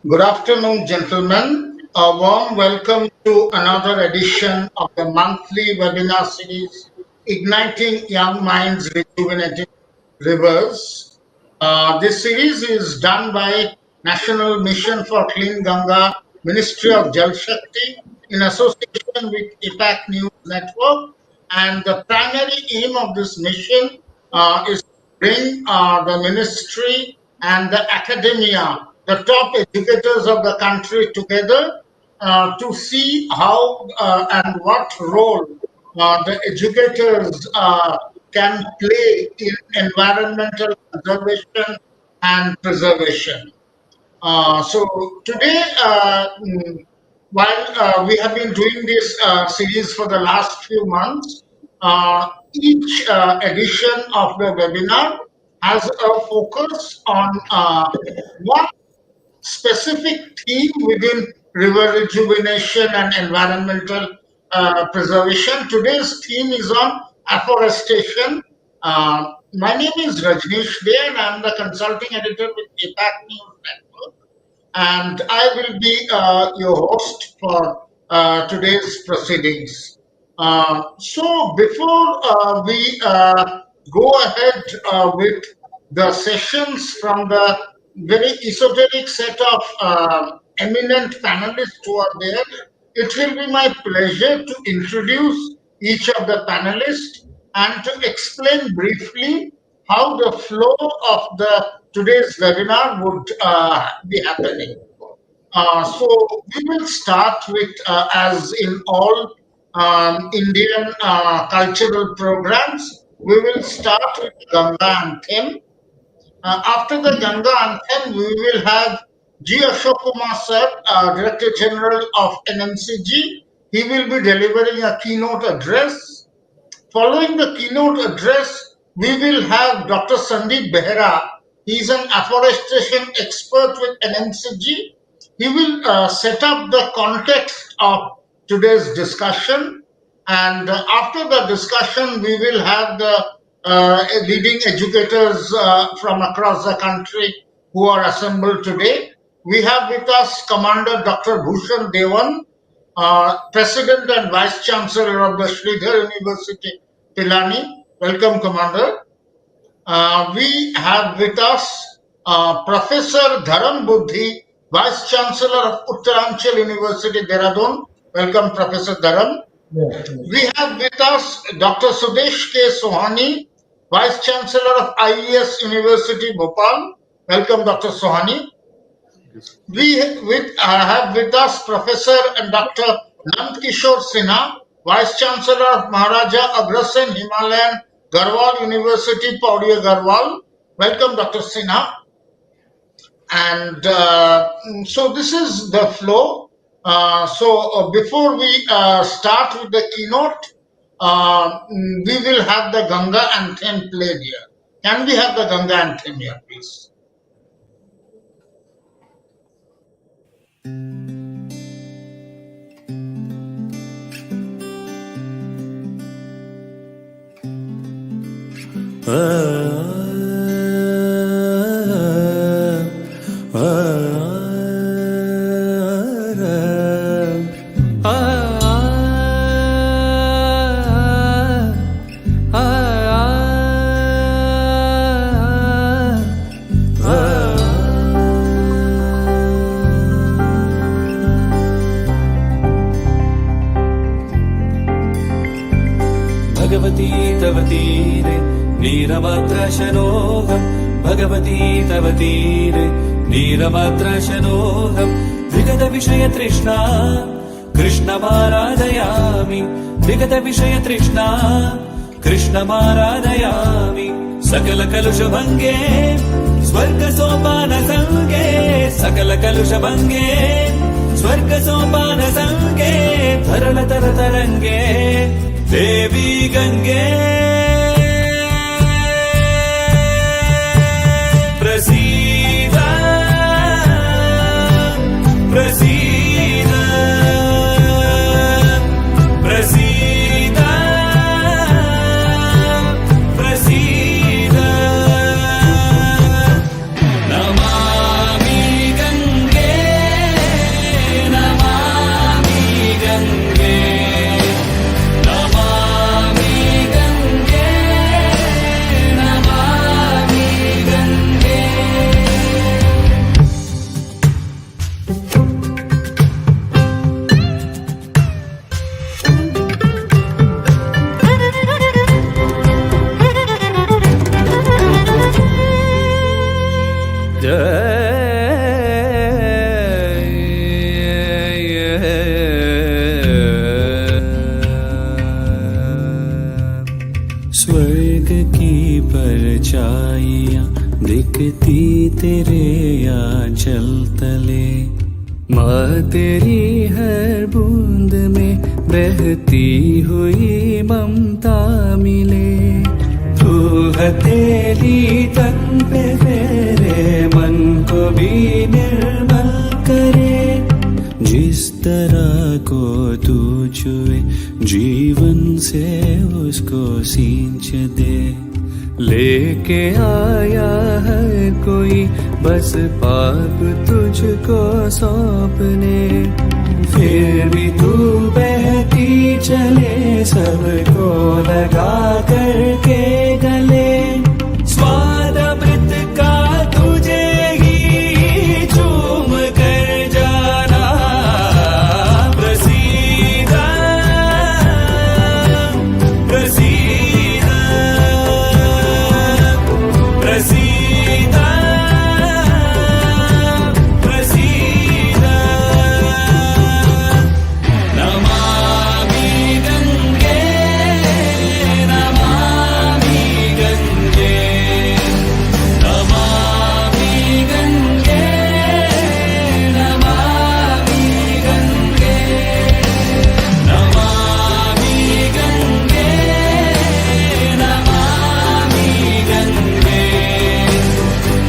Good afternoon, gentlemen. A warm welcome to another edition of the monthly webinar series, Igniting Young Minds, Rejuvenating Rivers. This series is done by National Mission for Clean Ganga, Ministry of Jal Shakti, in association with IPAC News Network. And the primary aim of this mission is to bring the ministry and the academia, the top educators of the country together to see how and what role the educators can play in environmental conservation and preservation. So today, while we have been doing this series for the last few months, each edition of the webinar has a focus on one specific theme within river rejuvenation and environmental preservation. Today's theme is on afforestation. My name is Rajneesh Dey and I am the consulting editor with IPAC News Network. And I will be your host for today's proceedings. So before we go ahead with the sessions from the very esoteric set of eminent panelists who are there, it will be my pleasure to introduce each of the panelists and to explain briefly how the flow of today's webinar would be happening. So we will start with, as in all Indian cultural programs, we will start with Ganga Anthem. After the Ganga Anthem, we will have G. Ashok Kumar sir, Director General of NMCG. He will be delivering a keynote address. Following the keynote address, we will have Dr. Sandeep Behera. He is an afforestation expert with NMCG. He will set up the context of today's discussion. And after the discussion, we will have the leading educators from across the country who are assembled today. We have with us Commander Dr. Bhushan Dewan, President and Vice Chancellor of the Shridhar University, Pilani. Welcome, Commander. We have with us Professor Dharam Buddhi, Vice Chancellor of Uttaranchal University, Dehradun. Welcome, Professor Dharam. Yes. We have with us Dr. Sudesh K. Sohani, Vice Chancellor of IES University, Bhopal. Welcome, Dr. Sohani. We have with us Professor and Dr. Nand Kishore Sinha, Vice Chancellor of Maharaja Agrasen Himalayan Garhwal University, Pauri Garhwal. Welcome, Dr. Sinha. And so this is the flow. So before we start with the keynote, we will have the Ganga Anthem played here. Can we have the Ganga Anthem here, please? Bhagwati तव तीरे नीरमात्रशनोऽहम् भगवती तव तीरे नीरमात्रशनोऽहम् विगतविषयतृष्णा कृष्णमाराधयामि विगतविषयतृष्णा कृष्णमाराधयामि सकलकलुषभङ्गे स्वर्गसोपानसङ्गे सकलकलुषभङ्गे स्वर्गसोपानसङ्गे तरलतरतरङ्गे देवी गंगे प्रसीद प्रसीद प्रसीद प्रसीद नमामि गंगे स्वर्ग की परछाइयाँ दिखती तेरे आंचल तले। माँ तेरी हर बूंद में बहती हुई ममता मिले। तू हथेली तन पे फेरे मन को भी निर्मल करे। जिस तरह को तू छुए जीवन से उसको सींच दे। लेके आया है कोई बस पाप तुझको सौंपने। फिर भी तू बहती चले सबको लगा करके गले। स्वाद अमृत का तुझे ही चूम कर जाना। प्रसीद प्रसीद प्रसीद प्रसीद। नमामि गंगे नमामि गंगे नमामि गंगे नमामि गंगे नमामि गंगे नमामि गंगे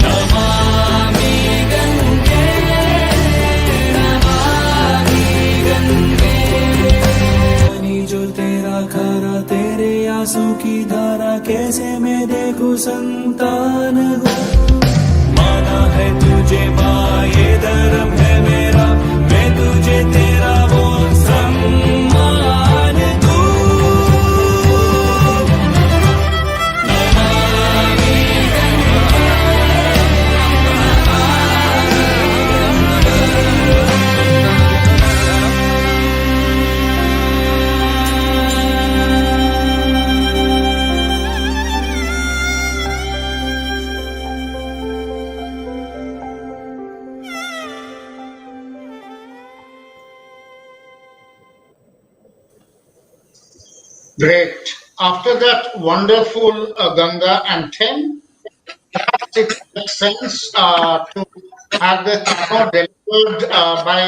नमामि गंगे नमामि गंगे। पानी जो तेरा खारा तेरे आंसू की धारा कैसे मैं देखूं संतान हो। माना है तुझे माँ ये धर्म है मेरा। मैं तुझे तेरा वो सम्मान दूं। Namami Great. After that wonderful Ganga anthem, it makes sense to have the keynote delivered by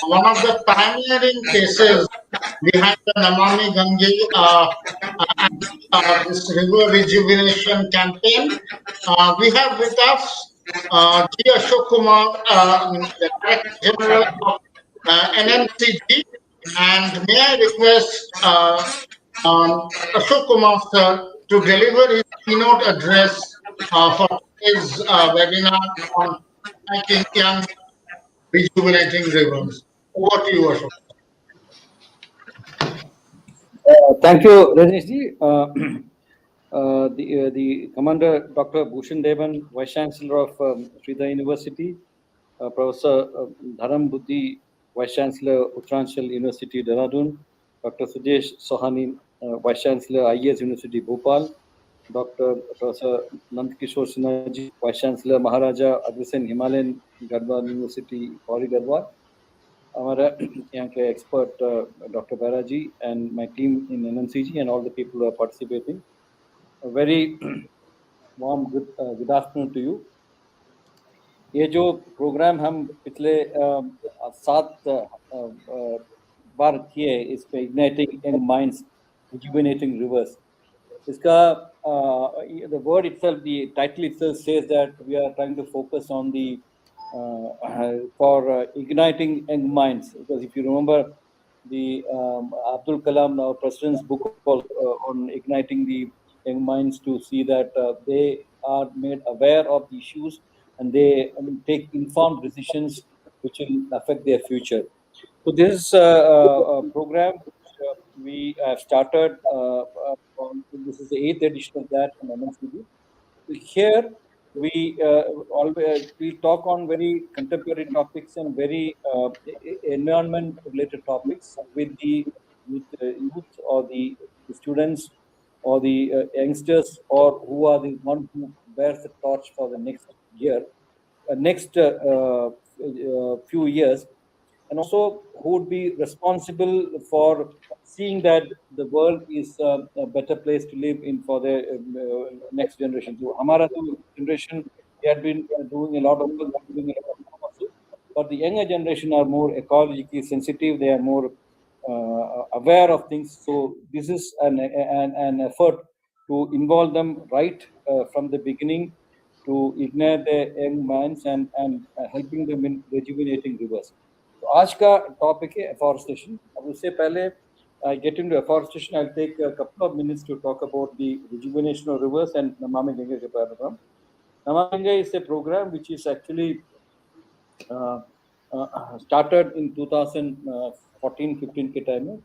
one of the pioneering cases behind the Namami Gange and this river rejuvenation campaign. We have with us G. Ashok Kumar, the Director General of NMCG, and may I request Ashok Kumar sir to deliver his keynote address for today's webinar on making young rejuvenating rivers. Over to you, Ashok. Thank you, Rajnishji. The Commander Dr. Bhushan Dewan, Vice Chancellor of Shridhar University, Professor Dharam Buddhi, Vice Chancellor Uttaranchal University, Dehradun, Dr. Sujesh Sohani, Vice Chancellor 𝐼𝐠𝐬𝐿 University, Bhopal, Dr. Professor 𝐷𝐞𝐣𝐮𝐧𝐿 Synergy, Vice Chancellor Maharaja Agrasen Himalayan Garhwal University, Pauri Garhwal, हमारा यहाँ के expert Dr. Baraji and my team in NMCG and all the people who are participating. A very warm good afternoon to you. ये जो programme हम पिछले 7 बार किए इस पे igniting young minds, rejuvenating rivers. इसका the word itself, the title itself says that we are trying to focus on the for igniting young minds, because if you remember the Abdul Kalam, our president's book on igniting the young minds to see that they are made aware of the issues and they take informed decisions which will affect their future. So this program we have started, this is the 8th edition of that in MNCB. Here we always we talk on very contemporary topics and very environment related topics with the youth or the students or the youngsters, or who are the one who bears the torch for the next year, next few years. and also who would be responsible for seeing that the world is a better place to live in for the next generation. So, Hamara generation, they had been doing a lot of work, doing a lot of work also, but the younger generation are more ecologically sensitive. They are more aware of things. So, this is an effort to involve them right from the beginning to ignite the young minds and helping them in rejuvenating rivers. तो आज का topic है afforestation. अब उससे पहले I get into afforestation, I'll take a couple of minutes to talk about the rejuvenation of rivers and Namami Ganga program. Namami Ganga is a program which is actually started in 2014-15 के time में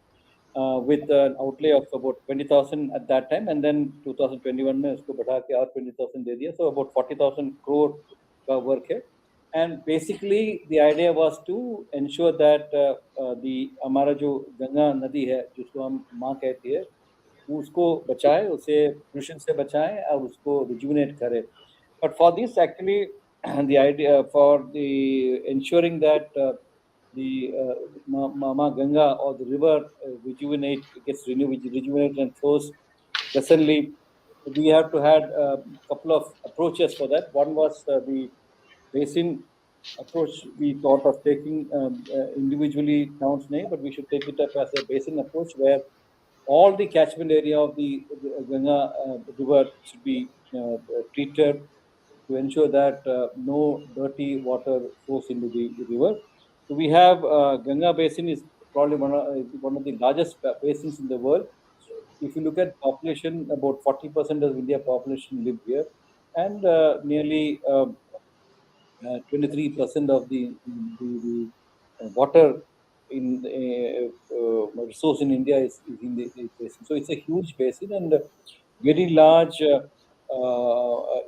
with an outlay of about 20,000 at that time, and then 2021 में उसको बढ़ा के और 20,000 दे दिया, so about 40,000 crore का work है. And basically the idea was to ensure that the हमारा जो गंगा नदी है जिसको हम माँ कहती है उसको बचाए, उसे pollution से बचाए और उसको rejuvenate करे. But for this actually the idea for the ensuring that the Mama Ganga or the river gets rejuvenated and flows pleasantly, we have to have a couple of approaches for that. One was the basin approach. We thought of taking individually towns name, but we should take it up as a basin approach where all the catchment area of the Ganga river should be treated to ensure that no dirty water flows into the river. So we have Ganga Basin is probably one of the largest basins in the world. If you look at population, about 40% of India population live here, and nearly 23% of the water in resource in India is in the basin. So it's a huge basin and very large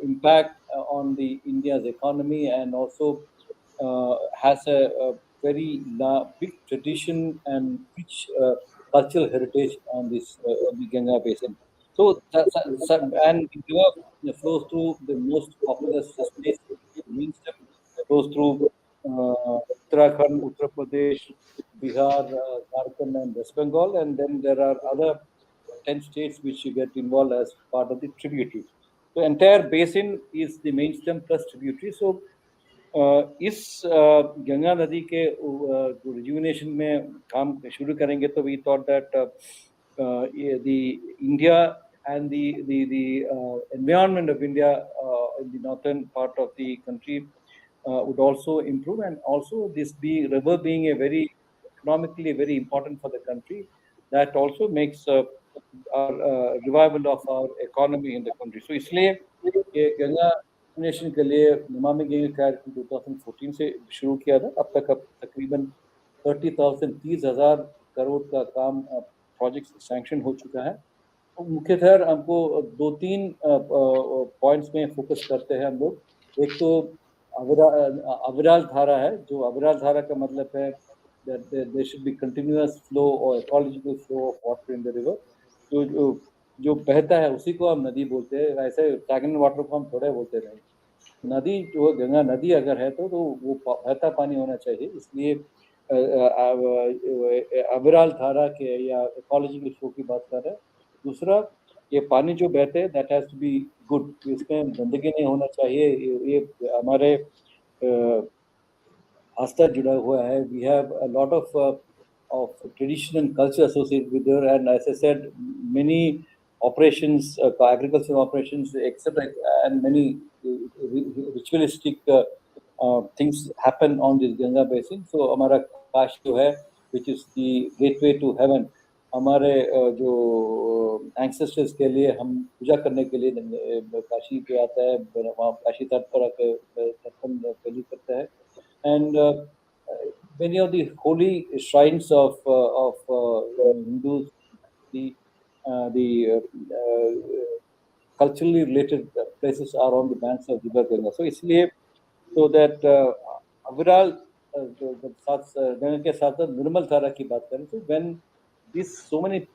impact on the India's economy, and also has a very big tradition and rich cultural heritage on this the Ganga basin. So and the river flows through the most populous states. Means flows through Uttarakhand, Uttar Pradesh, Bihar, Jharkhand, and West Bengal, and then there are other 10 states which get involved as part of the tributary. So entire basin is the main stem plus tributary. So इस गंगा नदी के rejuvenation में काम शुरू करेंगे तो we thought that the India and the environment of India in the northern part of the country would also improve, and also this river being a very economically very important for the country, that also makes our revival of our economy in the country. So इसलिए ये Ganga nation के लिए नमामि गंगे कार्यक्रम 2014 से शुरू किया था. अब तक तकरीबन 30,000 करोड़ का काम प्रोजेक्ट सैंक्शन हो चुका है. मुख्यतः हमको 2-3 पॉइंट्स में फोकस करते हैं हम लोग. एक तो अविराल धारा है. जो अविराल धारा का मतलब है that there should be continuous flow or ecological flow of water in the river. जो बहता है उसी को हम नदी बोलते हैं. ऐसे स्टैग्नेंट वाटर को हम थोड़े बोलते नहीं. नदी जो गंगा नदी अगर है तो वो बहता पानी होना चाहिए. इसलिए अविराल धारा के या इकोलॉजिकल फ्लो की बात कर रहे हैं. दूसरा, ये पानी जो बहते हैं that has to be good. इसमें गंदगी नहीं होना चाहिए. ये हमारे आस्था जुड़ा हुआ है. We have a lot of tradition and culture associated with her, and as I said, many operations, agricultural operations, etc., and many ritualistic things happen on this Ganga basin. So, हमारा काशी जो है, which is the gateway to heaven, हमारे जो ancestors के लिए हम पूजा करने के लिए काशी पे आता है. वहाँ काशी तट पर आकर दर्शन पहली करता है. And many of the holy shrines of Hindus, the culturally related places are on the banks of River Ganga. So इसलिए so that अविराल गंगा के साथ साथ निर्मल धारा की बात करें तो when this so many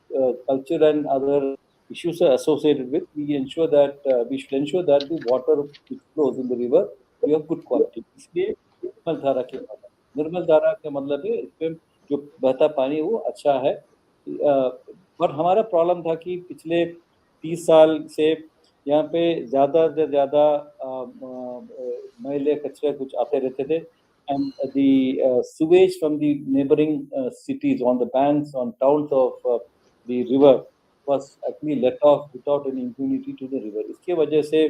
culture and other issues are associated with, we ensure that we should ensure that the water which flows in the river be of good quality. इसलिए निर्मल धारा की बात. निर्मल धारा का मतलब है इसमें जो बहता पानी वो अच्छा है। बट हमारा प्रॉब्लम था कि पिछले 30 साल से यहाँ पे ज़्यादा से ज़्यादा मैले कचरे कुछ आते रहते थे, and the sewage from the neighboring cities on the banks, on towns of the river was actually let off without any impunity to the river. इसके वजह से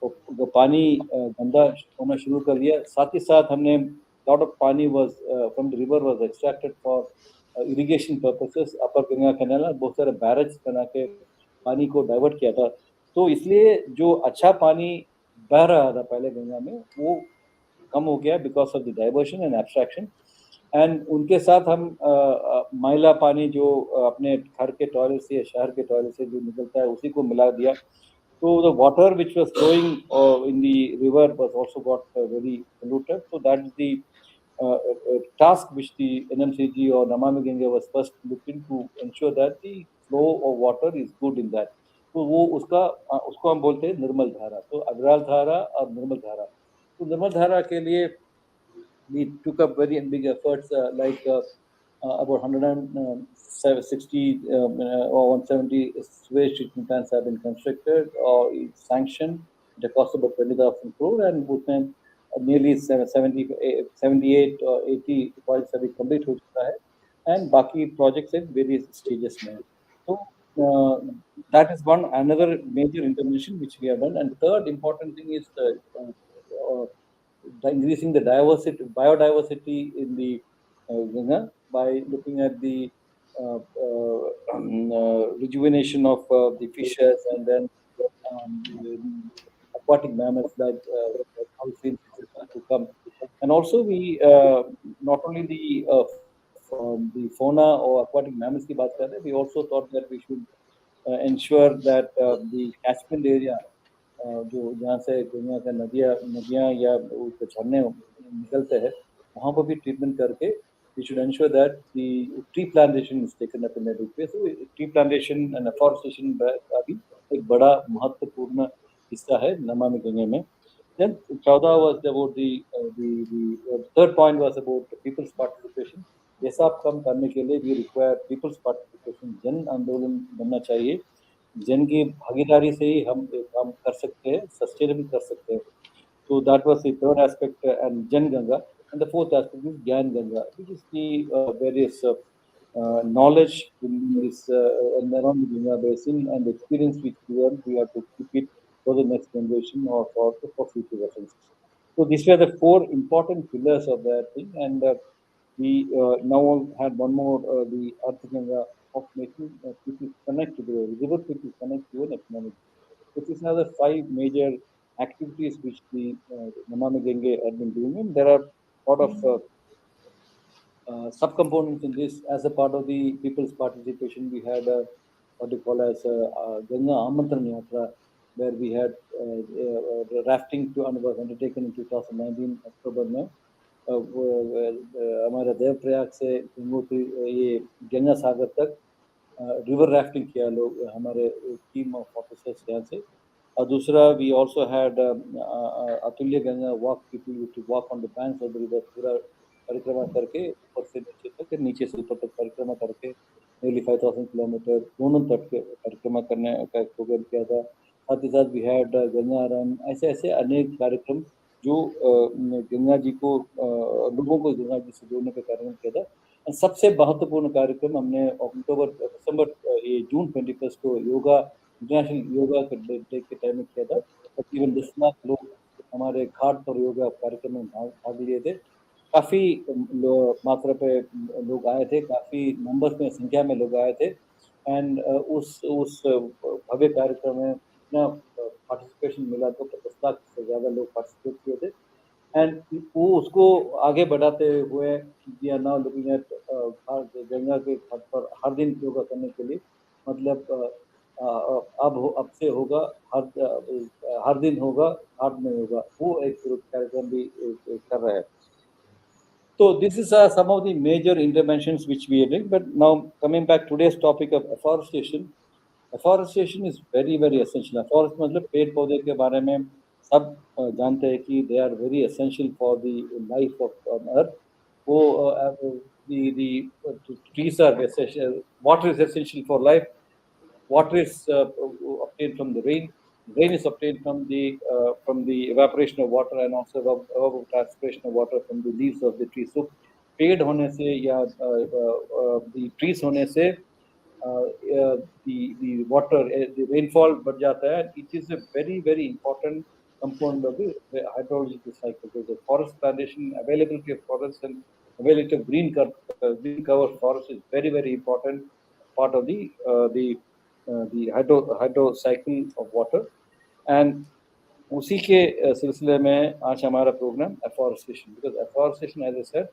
वो पानी गंदा होना शुरू कर दिया। साथ ही साथ हमने lot of पानी was from the river was extracted for irrigation purposes, upper Ganga canal और बहुत सारे बैरेज बना के पानी को डाइवर्ट किया था। तो इसलिए जो अच्छा पानी बह रहा था पहले गंगा में वो कम हो गया because of the diversion and abstraction. And उनके साथ हम मैला पानी जो अपने घर के टॉयलेट से या शहर के टॉयलेट से जो निकलता है उसी को मिला दिया। So the water which was flowing in the river was also got very polluted. So that is the task which the NMCG or Namami Ganga was first looking to ensure that the flow of water is good in that. तो वो उसको हम बोलते हैं निर्मल धारा। तो अग्राल धारा और निर्मल धारा। तो निर्मल धारा के लिए we took up very big efforts like about 160 or 170 sewage treatment plants have been constructed or sanctioned at a cost of about 20,000 crore, and उसमें nearly 78 or 80 projects अभी complete हो चुका है, and बाकी projects in various stages में। So that is another major intervention which we have done, and third important thing is increasing the biodiversity in the Ganga by looking at the rejuvenation of the fishes, and then aquatic mammals like dolphins to come. And also we not only the fauna or aquatic mammals की बात कर रहे हैं, we also thought that we should ensure that the catchment area जो जहाँ से गंगा का नदियाँ या झरने निकलते हैं वहाँ पर भी ट्रीटमेंट करके we should ensure that the tree plantation is taken up in a big way. So tree plantation and afforestation का भी एक बड़ा महत्वपूर्ण हिस्सा है नमामि गंगे में। Then 14 was about the third point was about people's participation. ये सब काम करने के लिए we require people's participation, जन आंदोलन बनना चाहिए। जन की भागीदारी से ही हम काम कर सकते हैं, सस्टेनेबल कर सकते हैं। So that was the third aspect, and Jan Ganga, and the fourth aspect is Gyan Ganga, which is the various knowledge in this around the Ganga basin and the experience which we learn, we have to keep it for the next generation or for future reference. So these were the four important pillars of that thing, and we now had one more, the Earth Ganga of making people connect to the river, people connect to an economic. So these are the 5 major activities which the Namami Ganga had been doing, and there are a lot of subcomponents in this. As a part of the people's participation, we had what we call as Ganga Amantran Yatra, where we had rafting was undertaken in 2019 October में। हमारा देवप्रयाग से ये गंगा सागर तक river rafting किया लोग, हमारे team of officers यहाँ से। और दूसरा we also had अतुल्य Ganga walk, people to walk on the banks of the river, पूरा परिक्रमा करके ऊपर से नीचे तक, नीचे से ऊपर तक परिक्रमा करके nearly 5,000 किलोमीटर दोनों तट के परिक्रमा करने का प्रोग्राम किया था। साथ ही साथ we had गंगा रन, ऐसे अनेक कार्यक्रम जो गंगा जी को लोगों को गंगा जी से जोड़ने का कार्यक्रम किया था। सबसे महत्वपूर्ण कार्यक्रम हमने जून 21 को योगा इंटरनेशनल योगा डे के टाइम में किया था। तकरीबन 10 लाख लोग हमारे घाट पर योगा कार्यक्रम में भाग लिए थे। काफ़ी मात्रा पे लोग आए थे, काफ़ी नंबर्स में संख्या में लोग आए थे, एंड उस भव्य कार्यक्रम में इतना पार्टिसिपेशन मिला तो 50 लाख से ज़्यादा लोग पार्टिसिपेट किए थे। एंड वो उसको आगे बढ़ाते हुए we are now looking at Ganga के घाट पर हर दिन योगा करने के लिए, मतलब अब से होगा, हर दिन होगा, घाट में होगा, वो एक कार्यक्रम भी कर रहे हैं। So this is some of the major interventions which we are doing. But now coming back to today's topic of afforestation. Afforestation is very very essential. Afforestation मतलब पेड़ पौधे के बारे में सब जानते हैं कि they are very essential for the life of earth. the trees are essential. Water is essential for life. Water is obtained from the rain. Rain is obtained from the evaporation of water and also evapotranspiration of water from the leaves of the tree. So पेड़ होने से या the trees होने से the water, the rainfall बढ़ जाता है. It is a very important component of the hydrological cycle. So the forest plantation, availability of forests and availability of green cover forest is very important part of the hydro cycle of water. And उसी के सिलसिले में आज हमारा program afforestation, because afforestation, as I said,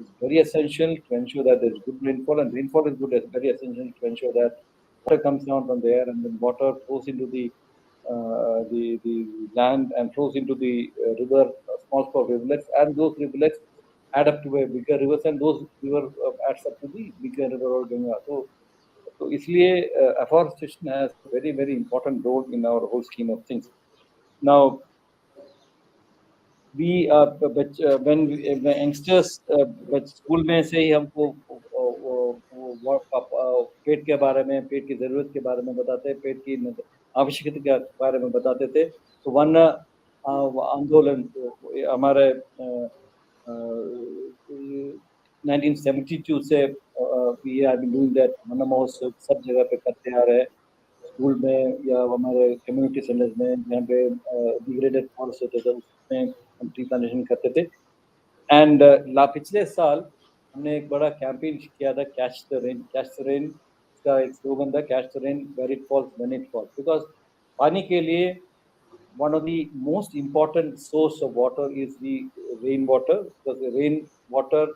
is very essential to ensure that there is good rainfall, and rainfall is very essential to ensure that water comes down from the air and then water flows into the land and flows into the river, small rivulets, and those rivulets add up to a bigger rivers, and those river adds up to the bigger river or Ganga. So इसलिए afforestation has a very important role in our whole scheme of things. Now, we when youngsters school में से ही हमको पेट के बारे में, पेट की जरूरत के बारे में बताते, पेट की आवश्यकता के बारे में बताते थे. तो वन आंदोलन हमारे 1972 से we have been doing that. One महोत्सव सब जगह पे करते आ रहे हैं, स्कूल में या हमारे कम्युनिटी सेंटर्स में जहाँ पे डिग्रेडेड फॉरेस्ट होते थे उसमें हम ट्री प्लांटेशन करते थे. एंड पिछले साल हमने एक बड़ा कैंपेन किया था, catch the rain. Catch the rain का एक स्लोगन था, catch the rain where it falls when it falls, because पानी के लिए one of the most important source of water is the rain water, because the rain water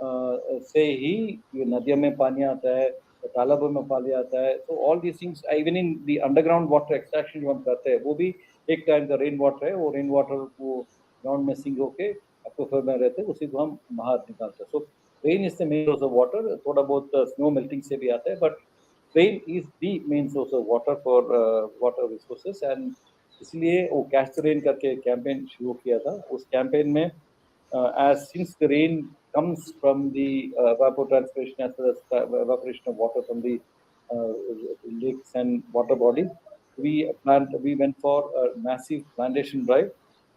से ही ये नदियों में पानी आता है, तालाबों में पानी आता है. So all these things, even in the underground water extraction जो हम करते हैं, वो भी एक टाइम का रेन वाटर है. वो रेन वाटर वो ग्राउंड में सिंक होके एक्वाफर में रहते हैं, उसी को हम बाहर निकालते हैं. So rain is the main source of water. थोड़ा बहुत स्नो मेल्टिंग से भी आता है, but rain is the main source of water for water resources. And इसलिए वो कैच द रेन करके कैंपेन शुरू किया था. उस कैंपेन में as since the rain comes from the evapotranspiration as well as evaporation of water from the lakes and water bodies, we went for a massive plantation drive.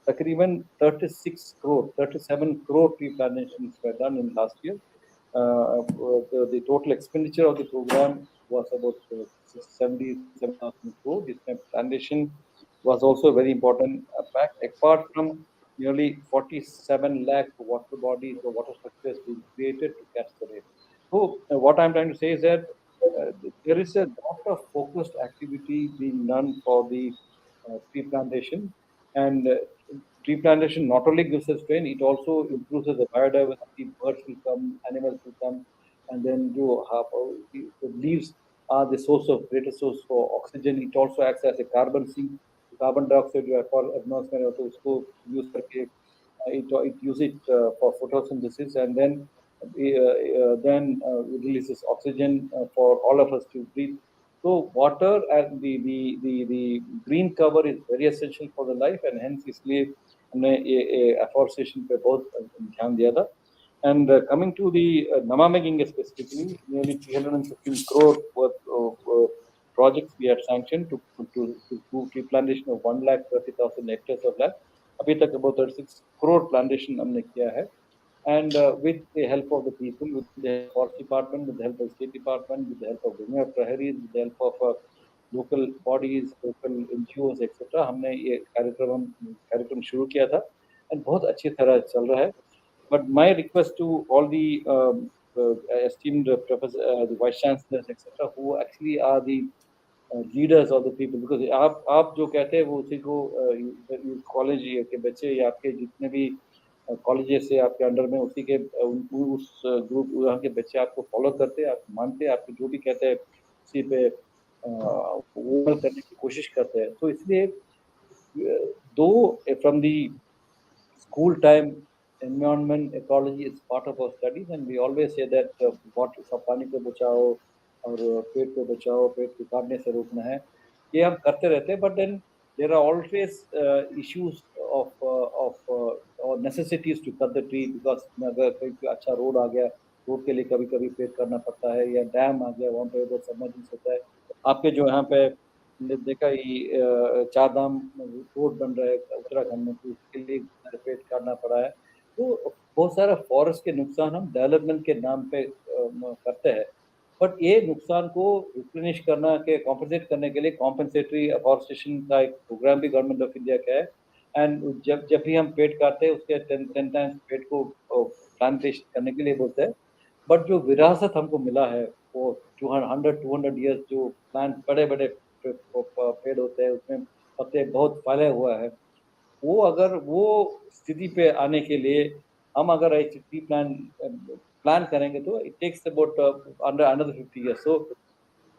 Takriban 37 crore tree plantations were done in last year. The total expenditure of the program was about 77,000 crore. This plantation was also a very important fact. Apart from nearly 47 lakh water bodies or water structures being created to catch the rain. So what I'm trying to say is that there is a lot of focused activity being done for the tree plantation, and tree plantation not only gives us rain, it also improves the biodiversity. Birds will come, animals will come, and then the leaves are the greatest source for oxygen. It also acts as a carbon sink. Carbon dioxide जो है for atmosphere है तो उसको use करके it use it for photosynthesis, and then releases oxygen for all of us to breathe. So water and the green cover is very essential for the life, and hence इसलिए हमने ये afforestation पे बहुत ध्यान दिया था. And coming to the Namami Ganga specifically, nearly 315 crore worth of projects we had sanctioned to do tree plantation of 130,000 hectares of land. अभी तक about 36 crore plantation हमने किया है. And with the help of the people, with the help of Forest Department, with the help of State Department, with the help of Government of Praharis, with the help of local bodies, local NGOs, etc., हमने ये कार्यक्रम शुरू किया था, and बहुत अच्छी तरह चल रहा है. But my request to all the esteemed professors, the vice chancellors, etc., who actually are the leaders of the people, because आप जो कहते हैं वो उसी को कॉलेज के बच्चे या आपके जितने भी कॉलेजेस से आपके अंडर में उसी के उस ग्रुप वहाँ के बच्चे आपको फॉलो करते हैं, आप मानते हैं, आपको जो भी कहते हैं उसी पे वो करने की कोशिश करते हैं. तो इसलिए दो from the school time, environment, ecology is part of our studies, and we always say that water, पानी को बचाओ और पेड़ को बचाओ, पेड़ को काटने से रोकना है, ये हम करते रहते हैं. But then there are always issues of or necessities to cut the tree because अगर कोई अच्छा रोड आ गया, रोड के लिए कभी कभी पेड़ करना पड़ता है, या डैम आ गया वहाँ पे बहुत इमरजेंसी होता है। आपके जो यहाँ पे देखा ये चार धाम रोड बन रहा है उत्तराखंड में, तो उसके लिए पेड़ काटना पड़ा है। तो बहुत सारा फॉरेस्ट के नुकसान हम डेवलपमेंट के नाम पे करते हैं, बट ये नुकसान को रिप्लेनिश करना के कॉम्पनसेट करने के लिए कॉम्पनसेटरी अफॉरेस्टेशन का एक प्रोग्राम भी गवर्नमेंट ऑफ इंडिया का है। एंड जब भी हम पेड़ काटते हैं उसके 10 टाइम्स पेड़ को प्लांटेशन करने के लिए बोलते हैं। बट जो विरासत हमको मिला है वो 200 ईयर्स जो प्लांट बड़े बड़े पेड़ होते हैं, उसमें पत्ते बहुत फैले हुआ है, वो अगर वो स्थिति पे आने के लिए हम अगर एक ट्री प्लान करेंगे तो it takes about another 50 years. So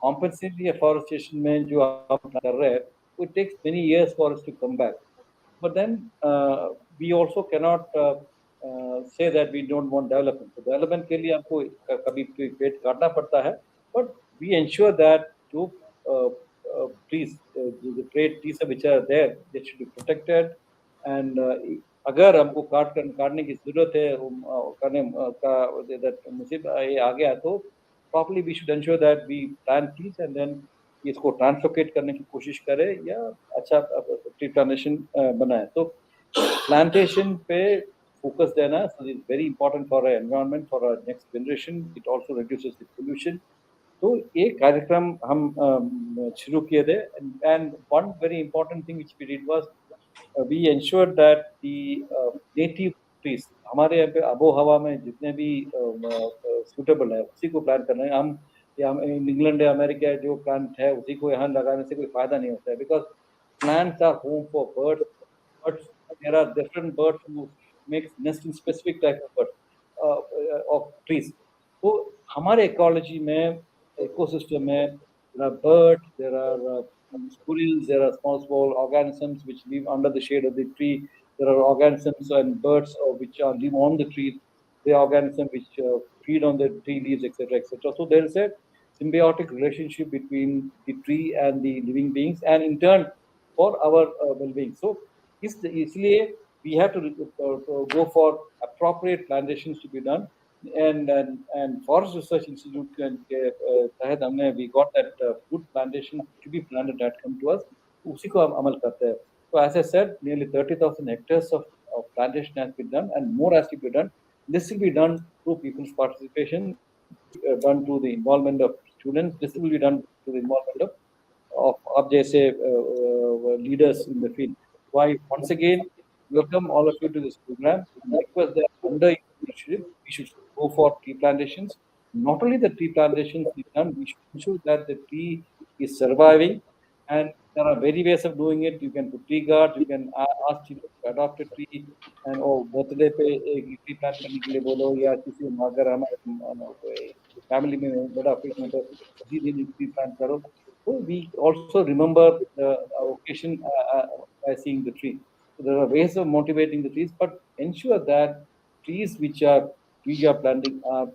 compensatory afforestation में जो हम कर रहे हैं, it takes many years for us to come back. But then we also cannot say that we don't want development. So development के लिए हमको कभी पेड़ काटना पड़ता है, but we ensure that जो trees, the trees which are there, they should be protected. And अगर हमको काटने की जरूरत है, करने का मुसीबत ये आ गया, तो properly we should ensure that we plant trees and then इसको ट्रांसलोकेट करने की कोशिश करें या अच्छा ट्री प्लांटेशन बनाए। तो प्लांटेशन पे फोकस देना is very important for environment, for next generation. It also reduces the pollution. तो ये कार्यक्रम हम शुरू किए थे। And one very important thing which we did was we ensured that the native trees, हमारे यहाँ पे आबो हवा में जितने भी सुटेबल है उसी को प्लांट करना है। हम इंग्लैंड अमेरिका जो प्लांट है उसी को यहाँ लगाने से कोई फायदा नहीं होता है, because plants are home for birds, but there are different birds who make nest in specific type of bird, of trees. तो हमारे ecology में, ecosystem में, there are birds, there are squirrels, there are small organisms which live under the shade of the tree. There are organisms and birds which live on the tree. There are organisms which feed on the tree leaves, etc., etc. So there is a symbiotic relationship between the tree and the living beings, and in turn for our well-being. So इसलिए we have to go for appropriate plantations to be done. And Forest Research Institute के तहत हमने we got that good plantation to be planted that come to us, उसी को हम अमल करते हैं। So as I said, nearly 30,000 hectares of plantation has been done, and more has to be done. This will be done through people's participation, done through the involvement of students. This will be done through the involvement of जैसे leaders in the field. So I once again welcome all of you to this program and request that under your leadership we should go for tree plantations. Not only the tree plantations we done, we should ensure that the tree is surviving, and there are many ways of doing it. You can put tree guards, you can ask children to adopt a tree, and birthday पे एक tree plant करने के लिए बोलो, या किसी अगर हमारे family में बड़ा occasion है तो उसी दिन tree plant करो. So we also remember the occasion by seeing the tree. So there are ways of motivating the trees, but ensure that trees which we are planting are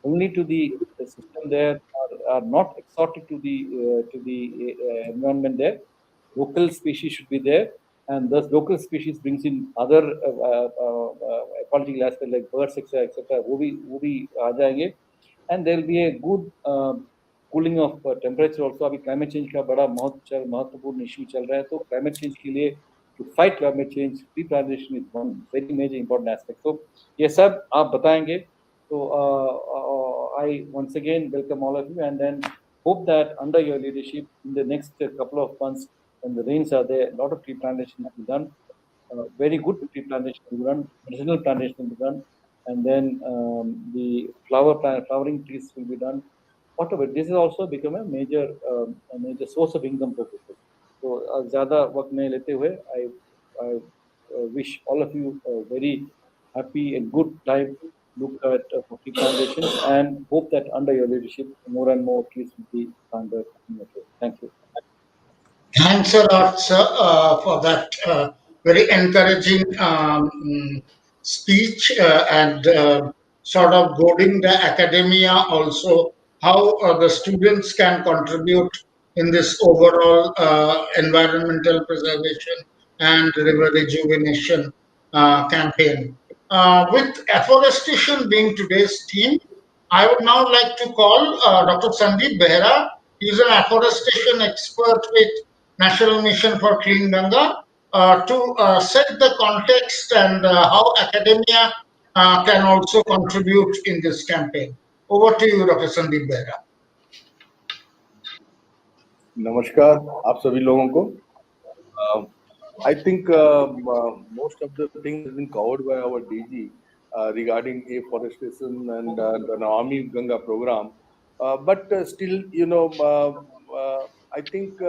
only to the system there, are not exotic to the environment there. Local species should be there, and thus local species brings in other ecological aspects like birds, etc., etc. वो भी आ जाएंगे, and there will be a good cooling of temperature also. अभी climate change का बड़ा महत्वपूर्ण issue चल रहा है, तो क्लाइमेट चेंज के लिए to fight climate change tree plantation is one very major important aspect. तो ये सब आप बताएंगे. तो I once again welcome all of you, and then hope that under your leadership in the next couple of months when the rains are there, a lot of tree plantation will be done, very good tree plantation will be done, medicinal plantation will be done, and then the flowering trees will be done. Whatever, this has also become a major source of income for people. So ज़्यादा वक्त नहीं लेते हुए, I wish all of you a very happy and good time. Look at tree plantations, and hope that under your leadership more and more trees will be planted. Thank you. Thanks a lot, sir, for that very encouraging speech and sort of goading the academia also, how the students can contribute in this overall environmental preservation and river rejuvenation campaign. With afforestation being today's theme, I would now like to call Dr. Sandeep Behra. He is an afforestation expert with National Mission for Clean Ganga to set the context and how academia can also contribute in this campaign. Over to you, Dr. Sandeep Behra. नमस्कार आप सभी लोगों को I think most of the things has been covered by our DG regarding afforestation and the Navami Ganga program. But still, I think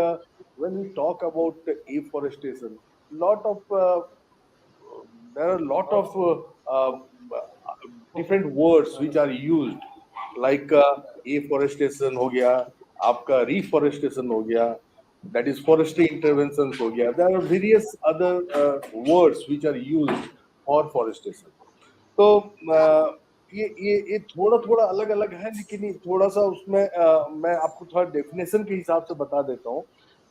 when we talk about afforestation, lot of there are a lot of different words which are used, like afforestation हो गया, आपका reforestation हो गया, that is forestry interventions हो गया. There are various other words which are used for forestation. तो ये थोड़ा थोड़ा अलग अलग है, लेकिन थोड़ा सा उसमें मैं आपको थोड़ा डेफिनेशन के हिसाब से बता देता हूँ.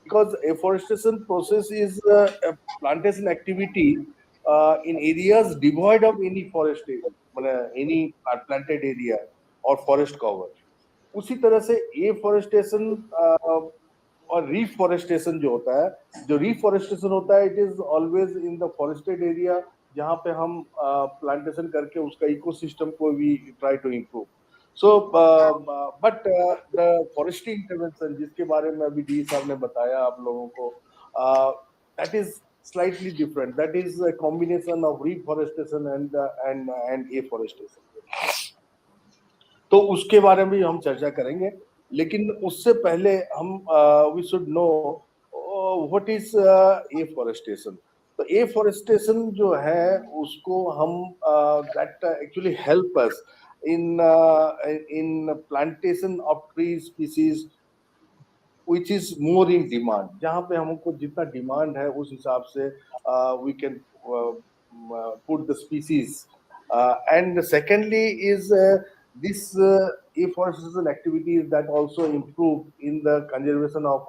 Because afforestation process is a plantation activity in areas devoid of any forest area, any planted area or forest cover. उसी तरह से afforestation और reforestation जो होता है, जो reforestation होता है, it is always in the forested area जहाँ पे हम प्लांटेशन करके उसका इकोसिस्टम को भी try to improve. So but the forestry intervention जिसके बारे में अभी डी साहब ने बताया आप लोगों को, that is slightly different. That is a combination of reforestation and afforestation. तो उसके बारे में हम चर्चा करेंगे, लेकिन उससे पहले हम we should know what is afforestation. तो एफॉरेस्टेशन जो है उसको हम that actually help us in plantation of tree species which is more in demand. जहाँ पे हमको जितना डिमांड है उस हिसाब से we can put the species. And secondly is this afforestation activities that also improve in the conservation of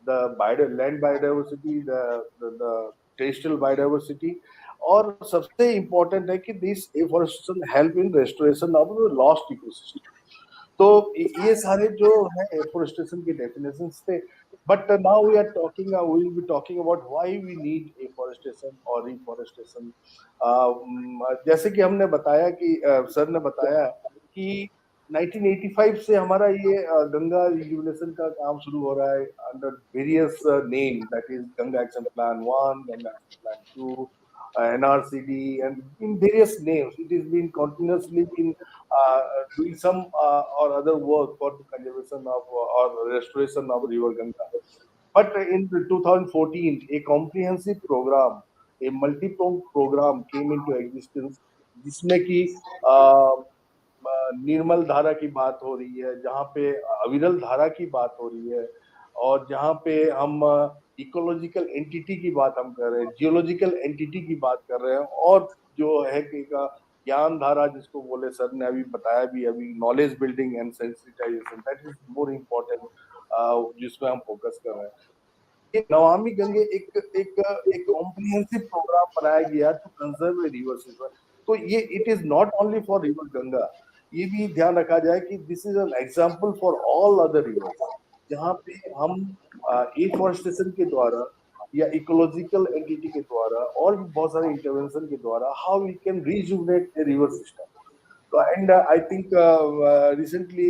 the land biodiversity, the terrestrial biodiversity. और सबसे इम्पोर्टेंट है कि this afforestation help in restoration of lost ecosystem. तो ये सारे जो है afforestation के डेफिनेशंस थे. But now we will be talking about why we need afforestation और रिफॉरेस्टेशन. जैसे कि हमने बताया कि सर ने बताया कि 1985 से हमारा ये गंगा रिजुविनेशन का काम शुरू हो रहा है under various name, that is Ganga action plan 1, Ganga action plan 2, NRCD, and in various names. It has been continuously doing some or other work for the conservation of or restoration of river Ganga. But in 2014, a comprehensive program, a multi-pronged program came into existence, जिसमें कि निर्मल धारा की बात हो रही है, जहाँ पे अविरल धारा की बात हो रही है, और जहाँ पे हम इकोलॉजिकल एंटिटी की बात हम कर रहे हैं, जियोलॉजिकल एंटिटी की बात कर रहे हैं, और जो है कि ज्ञान धारा जिसको बोले, सर ने अभी बताया भी अभी, knowledge building and sensitization, that is more important जिसमें हम फोकस कर रहे हैं. नमामि गंगे एक कॉम्प्रिहेंसिव प्रोग्राम बनाया गया टू कंजर्व रिवर सिस्टम. तो ये it is not only for river Ganga, ये भी ध्यान रखा जाए कि this is an example for all other rivers, जहाँ पे हम एफॉरेस्टेशन के द्वारा या इकोलॉजिकल एंटिटी के द्वारा और भी बहुत सारे इंटरवेंशन के द्वारा how we can rejuvenate the river system. And I think recently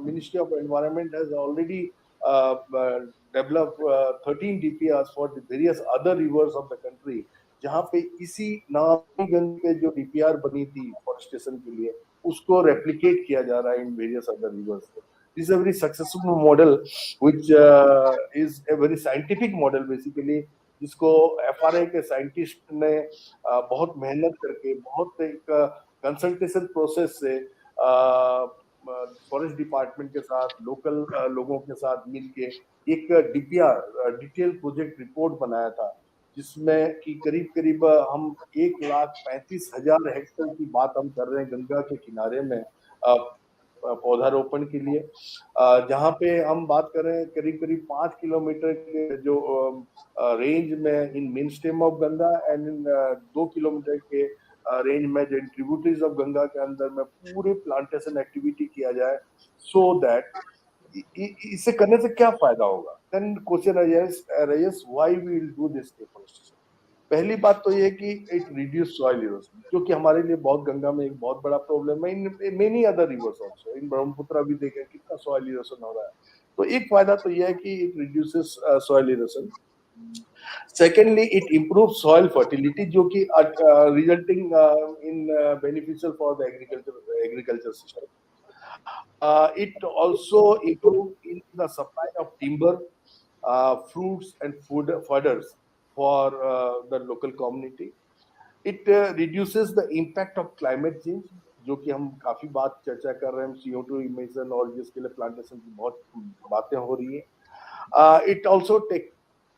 ministry of environment has already developed 13 DPRs for the various other rivers of the country, जहाँ पे इसी नमामि गंगे के जो DPR बनी थी फॉरेस्टेशन के लिए उसको रेप्लिकेट किया जा रहा है in various other rivers. This is a very successful model which is a very scientific model basically, जिसको FRA के साइंटिस्ट ने बहुत मेहनत करके, बहुत एक कंसल्टेशन प्रोसेस से फॉरेस्ट डिपार्टमेंट के साथ, लोकल लोगों के साथ मिलके एक DPR डिटेल प्रोजेक्ट रिपोर्ट बनाया था, जिसमें कि करीब हम 1,35,000 हेक्टेयर की बात हम कर रहे हैं गंगा के किनारे में, पौधारोपण के लिए, जहाँ पे हम बात कर रहे हैं करीब करीब 5 किलोमीटर के जो रेंज में in main stream of Ganga and in 2 kilometre के रेंज में जो ट्रिब्यूटरीज ऑफ गंगा के अंदर में पूरे प्लांटेशन एक्टिविटी किया जाए, सो दैट इससे करने से क्या फायदा होगा। Then question arises why we will do this deforestation. पहली बात तो ये है कि इट रिड्यूस सॉइल इरोजन, जो कि हमारे लिए बहुत गंगा में एक बहुत बड़ा प्रॉब्लम है, in many other rivers also, in Brahmaputra भी देखें कितना सॉइल इरोजन हो रहा है। तो एक फायदा तो ये है कि it reduces soil erosion. Secondly it improve soil fertility, जो कि resulting in beneficial for the agriculture system. It also improve in the supply of timber, fruits and fodders for the local community. It reduces the impact of climate change, जो कि हम काफी बात चर्चा कर रहे हैं CO2 इमिशन और जिसके लिए प्लांटेशन की बहुत बातें हो रही है। It also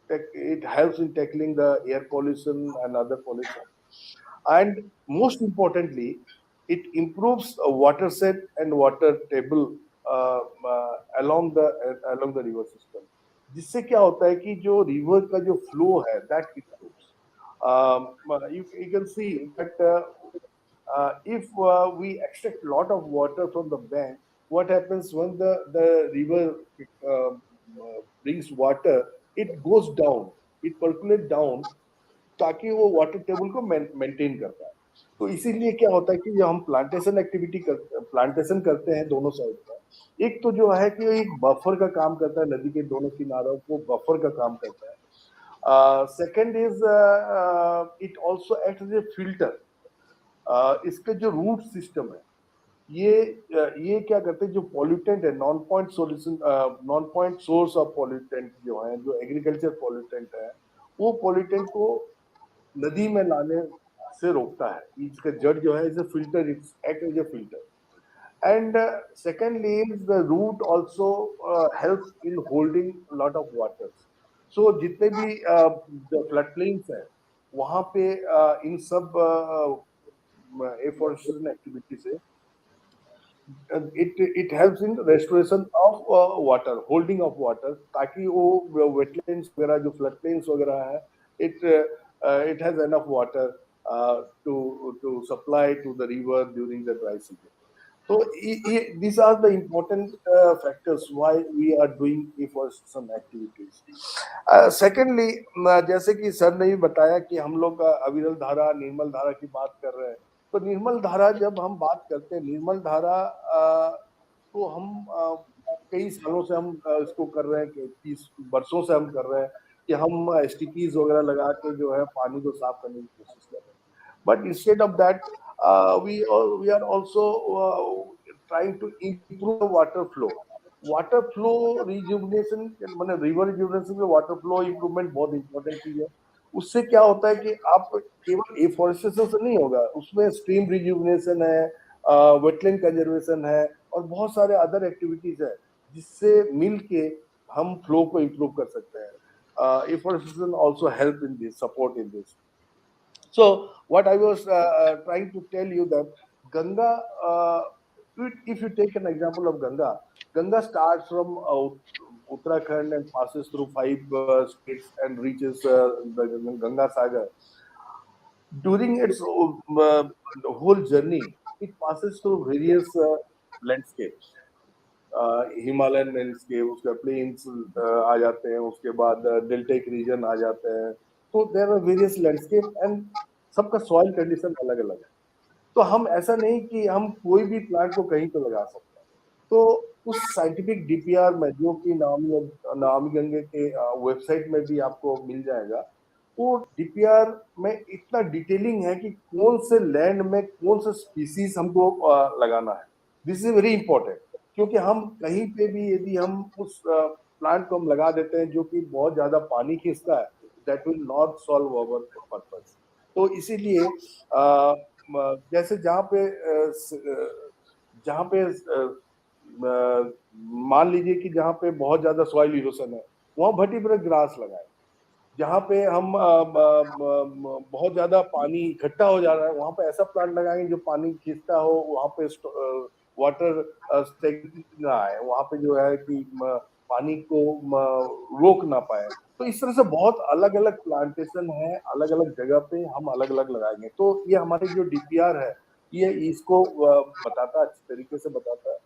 it helps in tackling the air pollution and other pollution, and most importantly it improves watershed and water table along the river system, जिससे क्या होता है कि जो रिवर का जो फ्लो है that improves। You can see that if we extract lot of water from the bank, what happens when the river brings water, it goes down, it percolates down, ताकि वो वाटर टेबल को maintain करता है। तो इसीलिए क्या होता है कि जब हम प्लांटेशन करते हैं दोनों साइड का, एक तो जो है कि एक बफर का काम करता है, नदी के दोनों किनारों को बफर का काम करता है। Second is it also act as a filter. इसका जो रूट सिस्टम है, ये क्या करते हैं, जो पॉल्यूटेंट है, non point source of pollutant जो है, जो एग्रीकल्चर पॉल्यूटेंट है, वो पॉल्यूटेंट को नदी में लाने से रोकता है। इसका जड़ जो है is a filter, it's act as a filter. And secondly the root also helps in holding lot of waters. So जितने भी फ्लड प्लेन्स है वहां पे इन सब एफॉरेस्टेशन एक्टिविटी से it helps in restoration of water, holding of water, ताकि वो wetlands वगैरह जो flood plains वगैरह है, it has enough water to supply to the river during the dry season. So these are the important factors why we are doing afforestation activities. Secondly, जैसे कि sir ने भी बताया कि हम लोग अविरल धारा, निर्मल धारा की बात कर रहे हैं, तो निर्मल धारा जब हम बात करते हैं, निर्मल धारा तो हम कई सालों से हम इसको कर रहे हैं, 30 वर्षों से हम कर रहे हैं कि हम STPs वगैरह लगा के जो है पानी को साफ करने की कोशिश कर रहे हैं। But instead of that, we are also trying to improve the water flow. Water flow rejuvenation, मतलब रिवर रिजुविनेशन में वाटर फ्लो इंप्रूवमेंट बहुत इंपॉर्टेंट चीज है। उससे क्या होता है कि आप केवल एफॉरेस्टेशन से नहीं होगा, उसमें स्ट्रीम रिजुविनेशन है, वेटलैंड कंजर्वेशन है और बहुत सारे अदर एक्टिविटीज है, जिससे मिल के हम फ्लो को इंप्रूव कर सकते हैं। Afforestation also help in this, support in this. So what I was trying to tell you that Ganga, if you take an example of Ganga, Ganga starts from Uttarakhand and passes through 5 states and reaches the Ganga Sagar. During its whole journey, it passes through various landscapes. Himalayan landscape, उसका planes आ जाते हैं, उसके बाद deltaic reason आ जाते हैं, तो there are various landscape and सबका soil condition अलग अलग है। तो हम ऐसा नहीं कि हम कोई भी प्लांट को कहीं तो लगा सकते हैं। तो उस साइंटिफिक DPR में, जो कि नमामि गंगे के वेबसाइट में भी आपको मिल जाएगा, वो DPR में इतना डिटेलिंग है कि कौन से लैंड में कौन सा स्पीसीज हमको लगाना है। दिस इज वेरी इंपॉर्टेंट, क्योंकि हम कहीं पे भी यदि हम उस प्लांट को हम लगा देते हैं जो कि बहुत ज्यादा पानी खींचता है, that will not solve our purpose. तो इसीलिए जैसे जहाँ पे मान लीजिए कि जहाँ पे बहुत ज्यादा सॉइल इरोजन है, वहाँ वर्टिब्रल ग्रास लगाए। जहाँ पे हम बहुत ज्यादा पानी इकट्ठा हो जा रहा है, वहाँ पे ऐसा प्लांट लगाएंगे जो पानी खींचता हो, वहाँ पे वाटर स्टेग्नेंट ना आए, वहां पे जो है कि पानी को रोक ना पाए। तो इस तरह से बहुत अलग अलग प्लांटेशन है, अलग अलग जगह पे हम अलग अलग लगाएंगे। तो ये हमारी जो डीपीआर है ये इसको बताता है, अच्छी तरीके से बताता है।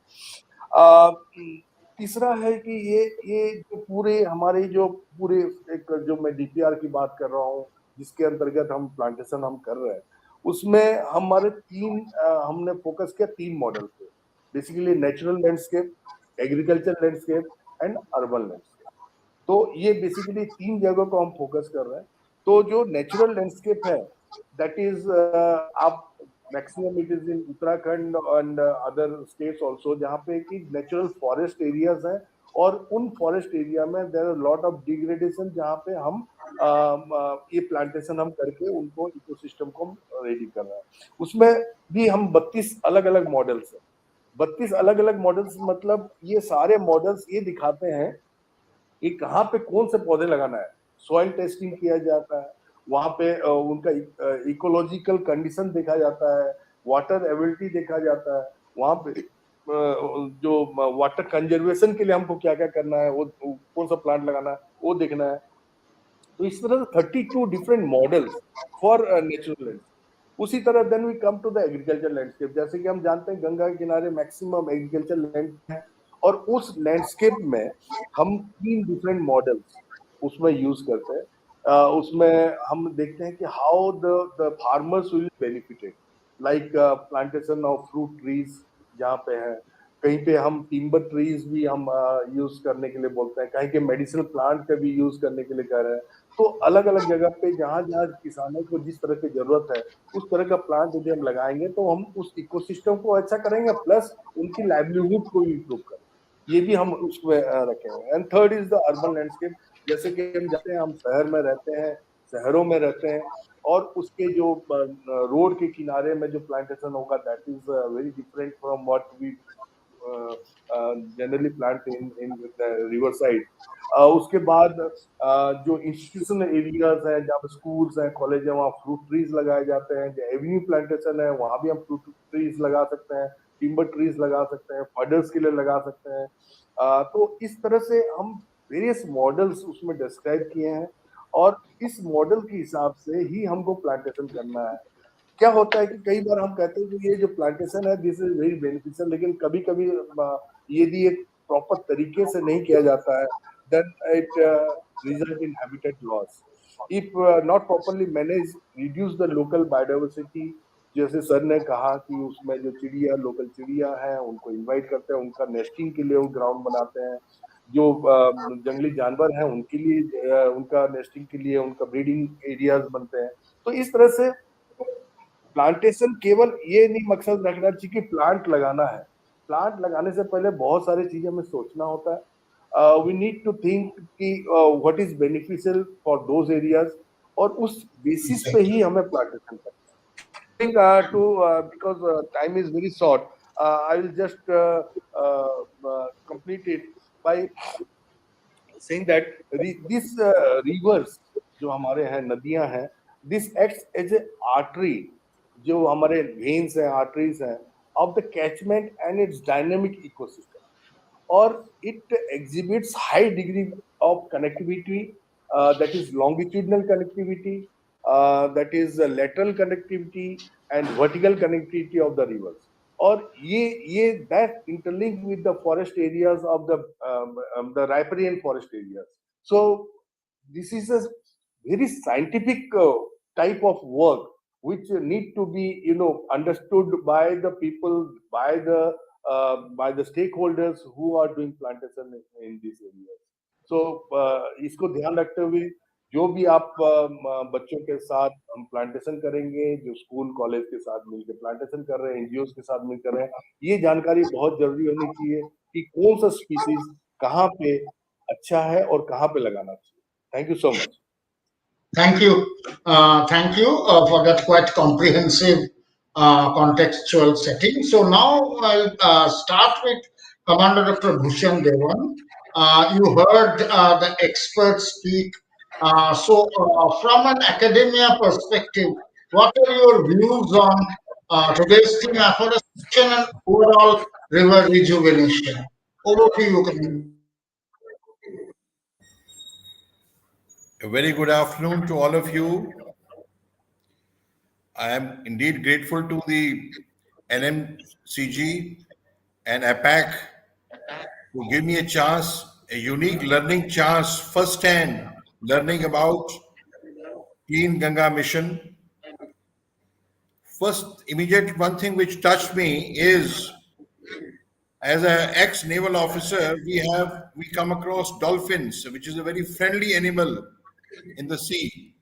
तीसरा है कि ये जो पूरे हमारे जो पूरे एक जो मैं डीपीआर की बात कर रहा हूँ जिसके अंतर्गत हम प्लांटेशन हम कर रहे हैं, उसमें हमारे हमने फोकस किया 3 मॉडल पे, basically natural landscape, agriculture landscape and urban landscape. तो ये बेसिकली 3 जगह को हम फोकस कर रहे हैं। तो जो नेचुरल लैंडस्केप है दैट इज आप maximum it is in Uttarakhand and other states also, जहाँ पे कि नेचुरल फॉरेस्ट एरियाज हैं, और उन फॉरेस्ट एरिया में there are lot of degradation, जहाँ पे हम ये प्लांटेशन हम करके उनको इकोसिस्टम को रेडी कर रहे हैं। उसमें भी हम 32 अलग अलग मॉडल्स हैं। 32 अलग अलग मॉडल्स मतलब ये सारे मॉडल्स ये दिखाते हैं कि कहाँ पे कौन से पौधे लगाना है। सॉइल टेस्टिंग किया जाता है, वहां पे उनका इकोलॉजिकल कंडीशन देखा जाता है, वाटर एबिलिटी देखा जाता है, वहां पे जो वाटर कंजर्वेशन के लिए हमको क्या क्या करना है, वो कौन सा प्लांट लगाना है वो देखना है। तो इस तरह से 32 different models for natural land. उसी तरह then we come to the agriculture landscape. जैसे कि हम जानते हैं गंगा के किनारे मैक्सिमम एग्रीकल्चर लैंड है, और उस लैंडस्केप में हम 3 डिफरेंट मॉडल्स उसमें यूज करते हैं। उसमें हम देखते हैं कि how the farmers will benefited, like plantation of fruit trees जहाँ पे है, कहीं पे हम टिम्बर ट्रीज भी हम यूज करने के लिए बोलते हैं, कहीं के मेडिसिनल प्लांट का भी यूज करने के लिए कह रहे हैं। तो अलग अलग जगह पे जहाँ जहाँ किसानों को जिस तरह की जरूरत है उस तरह का प्लांट यदि हम लगाएंगे तो हम उस इकोसिस्टम को अच्छा करेंगे, प्लस उनकी लाइवलीहुड को इम्प्रूव करेंगे। ये भी हम उसमें रखे हुए हैं। And third is the urban landscape. जैसे कि हम जानते हैं हम शहर में रहते हैं, शहरों में रहते हैं, और उसके जो रोड के किनारे में जो प्लांटेशन होगा that is very different from what we generally plant in river side. उसके बाद जो इंस्टीट्यूशनल एरियाज हैं जहाँ पे स्कूल्स हैं, कॉलेज है, वहाँ फ्रूट ट्रीज लगाए जाते हैं। जो एवेन्यू प्लांटेशन है वहाँ भी हम फ्रूट ट्रीज लगा सकते हैं, टिम्बर ट्रीज लगा सकते हैं, फर्डर्स के लिए लगा सकते हैं। तो इस तरह से हम वेरियस मॉडल्स उसमें डिस्क्राइब किए हैं, और इस मॉडल के हिसाब से ही हमको प्लांटेशन करना है। क्या होता है कि कई बार हम कहते हैं कि ये जो प्लांटेशन है दिस इज वेरी बेनिफिशियल, लेकिन कभी कभी यदि एक प्रॉपर तरीके से नहीं किया जाता है then it result in habitat loss. If not properly manage reduce the local biodiversity. जैसे सर ने कहा कि उसमें जो चिड़िया, लोकल चिड़िया है उनको इनवाइट करते हैं, उनका नेस्टिंग के लिए वो ग्राउंड बनाते हैं। जो जंगली जानवर हैं उनके लिए उनका नेस्टिंग के लिए उनका ब्रीडिंग एरियाज बनते हैं। तो इस तरह से प्लांटेशन केवल ये नहीं मकसद रखना चाहिए कि प्लांट लगाना है। प्लांट लगाने से पहले बहुत सारी चीजें हमें सोचना होता है। वी नीड टू थिंक कि what is beneficial for those areas, और उस बेसिस पे ही हमें प्लांटेशन करना है। think to because time is very short, I will just complete it by saying that this rivers जो हमारे हैं, नदियां हैं, this acts as a artery, जो हमारे veins हैं, arteries हैं of the catchment and its dynamic ecosystem, or it exhibits high degree of connectivity, that is longitudinal connectivity, that is lateral connectivity and vertical connectivity of the rivers, और ये that interlink with the forest areas of the riparian forest areas. So this is a very scientific type of work which need to be understood by the people, by the stakeholders who are doing plantation in these areas. So इसको ध्यान रखते हुए जो भी आप बच्चों के साथ हम प्लांटेशन करेंगे, जो स्कूल कॉलेज के साथ मिलकर प्लांटेशन कर रहे हैं, एनजीओ के साथ मिलकर रहे हैं, ये जानकारी बहुत जरूरी होनी चाहिए कि कौन सा स्पीसीज कहाँ पे अच्छा है और कहाँ पे लगाना चाहिए। Thank you so much. Thank you. Thank you for that quite comprehensive contextual setting. So now I'll start with Commander Dr. Bhushan Dewan. You heard the experts speak. So from an academia perspective, what are your views on today's theme, afforestation and overall river rejuvenation. Over to you, Kumar. A very good afternoon to all of you. I am indeed grateful to the NMCG and APAC to give me a chance, a unique learning chance, first-hand learning about Clean Ganga mission. First, immediate one thing which touched me is, as an ex-naval officer, we come across dolphins, which is a very friendly animal in the sea.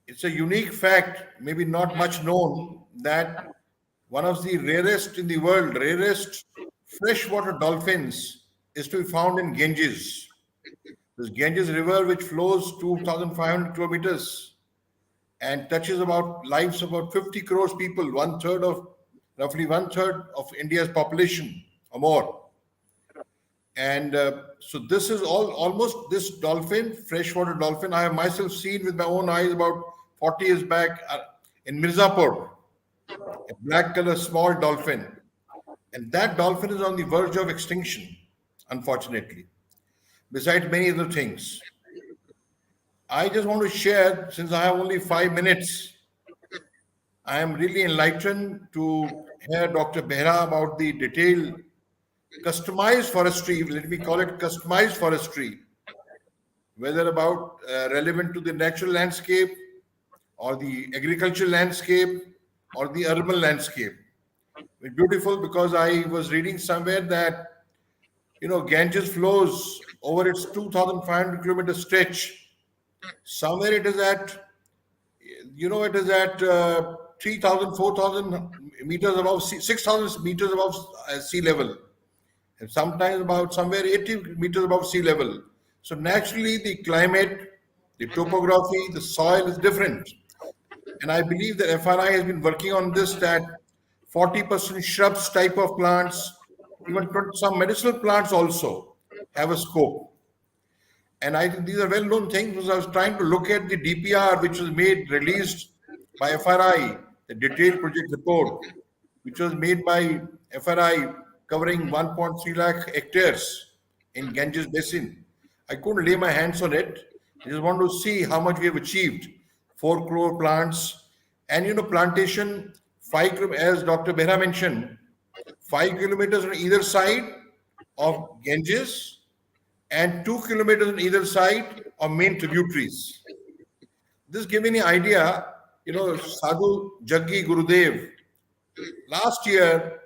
It's a unique fact, maybe not much known, that one of the rarest in the world, rarest freshwater dolphins is to be found in Ganges. This Ganges River, which flows 2,500 kilometers and touches about lives of about 50 crores people, roughly one third of India's population or more. And so this is almost this dolphin, freshwater dolphin, I have myself seen with my own eyes about 40 years back in Mirzapur, a black color small dolphin. And that dolphin is on the verge of extinction, unfortunately, besides many other things. I just want to share, since I have only 5 minutes, I am really enlightened to hear Dr. Behra about the detailed customized forestry, let me call it customized forestry, whether about relevant to the natural landscape or the agricultural landscape or the urban landscape. It's beautiful because I was reading somewhere that, Ganges flows over its 2,500 kilometer stretch. Somewhere it is at, 3,000, 4,000 meters above, 6,000 meters above sea level. And sometimes about somewhere 80 meters above sea level. So naturally the climate, the topography, the soil is different. And I believe that FRI has been working on this, that 40% shrubs type of plants, even some medicinal plants also have a scope. And I think these are well-known things because I was trying to look at the DPR which was released by FRI, the detailed project report, which was made by FRI covering 1.3 lakh hectares in Ganges Basin. I couldn't lay my hands on it. I just want to see how much we have achieved. 4 crore plants and, plantation, 5, as Dr. Behra mentioned, 5 kilometers on either side of Ganges and 2 kilometers on either side of main tributaries. This gives me an idea, Sadhu Jaggi Gurudev, last year,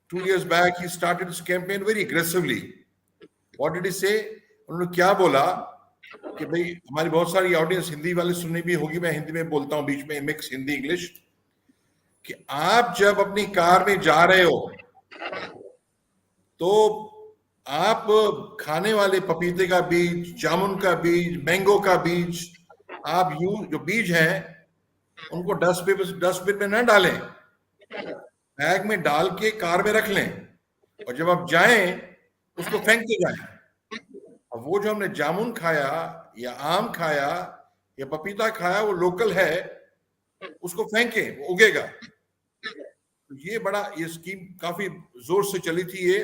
2 years back, he started his campaign very aggressively. What did he say? उन्होंने क्या बोला कि भाई हमारी बहुत सारी audience Hindi वाले सुनने भी होगी, मैं हिंदी में बोलता हूँ बीच में मिक्स हिंदी इंग्लिश, कि आप जब अपनी कार में जा रहे हो तो आप खाने वाले पपीते का बीज, जामुन का बीज, मैंगो का बीज, आप जो बीज हैं उनको डस्टबिन में न डालें, बैग में डाल के कार में रख लें और जब आप जाएं उसको फेंक के जाएं। अब वो जो हमने जामुन खाया या आम खाया या पपीता खाया वो लोकल है, उसको फेंकें, वो उगेगा। तो ये स्कीम काफी जोर से चली थी ये।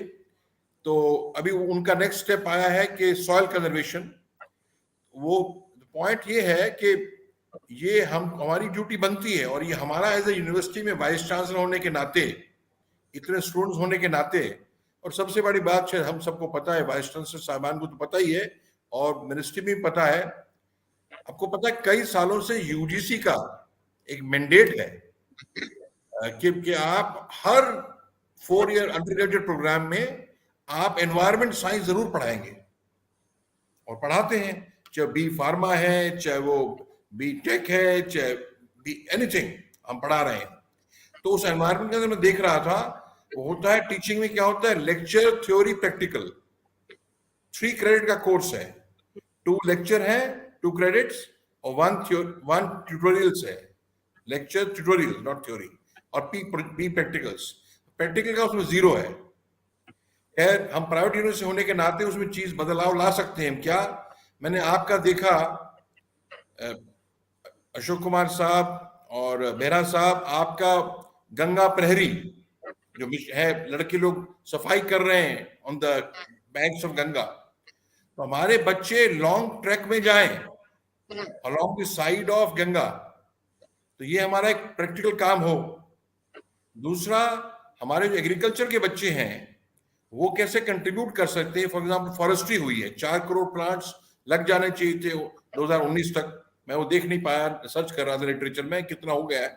तो अभी उनका नेक्स्ट स्टेप आया है कि सॉइल कंजर्वेशन। वो पॉइंट ये है कि ये हमारी ड्यूटी बनती है और ये हमारा एज ए यूनिवर्सिटी में वाइस चांसलर होने के नाते, इतने स्टूडेंट्स होने के नाते, और सबसे बड़ी बात है हम सबको पता है, वाइस चांसलर साहबान को तो पता ही है और मिनिस्ट्री में पता है, आपको पता है कई सालों से यूजीसी का एक मैंडेट है कि आप हर 4 ईयर अंडरग्रेजुएट प्रोग्राम में आप एनवायरमेंट साइंस जरूर पढ़ाएंगे और पढ़ाते हैं, चाहे बी फार्मा है, चाहे वो बी टेक है, चाहे बी एनीथिंग हम पढ़ा रहे हैं। तो उस एनवायरमेंट के अंदर मैं देख रहा था, वो होता है टीचिंग में क्या होता है, लेक्चर, थ्योरी, प्रैक्टिकल, 3 क्रेडिट का कोर्स है, 2 लेक्चर है 2 क्रेडिट्स और 1 ट्यूटोरियल्स है, लेक्चर ट्यूटोरियल नॉट थ्योरी, और बी प्रैक्टिकल्स। प्रैक्टिकल का उसमें 0 है। खैर हम प्राइवेट यूनिवर्सिटी होने के नाते उसमें चीज बदलाव ला सकते हैं क्या? मैंने आपका देखा, अशोक कुमार साहब और बेहरा साहब आपका गंगा प्रहरी जो है, लड़के लोग सफाई कर रहे हैं on the banks of Ganga, तो हमारे बच्चे लॉन्ग ट्रैक में जाएं along the side of Ganga, तो ये हमारा एक प्रैक्टिकल काम हो। दूसरा, हमारे जो एग्रीकल्चर के बच्चे हैं वो कैसे कंट्रीब्यूट कर सकते हैं। फॉर एग्जांपल फॉरेस्ट्री हुई है, 4 करोड़ प्लांट्स लग जाने चाहिए थे 2019 तक, मैं वो देख नहीं पाया, सर्च कर रहा था लिटरेचर में कितना हो गया है,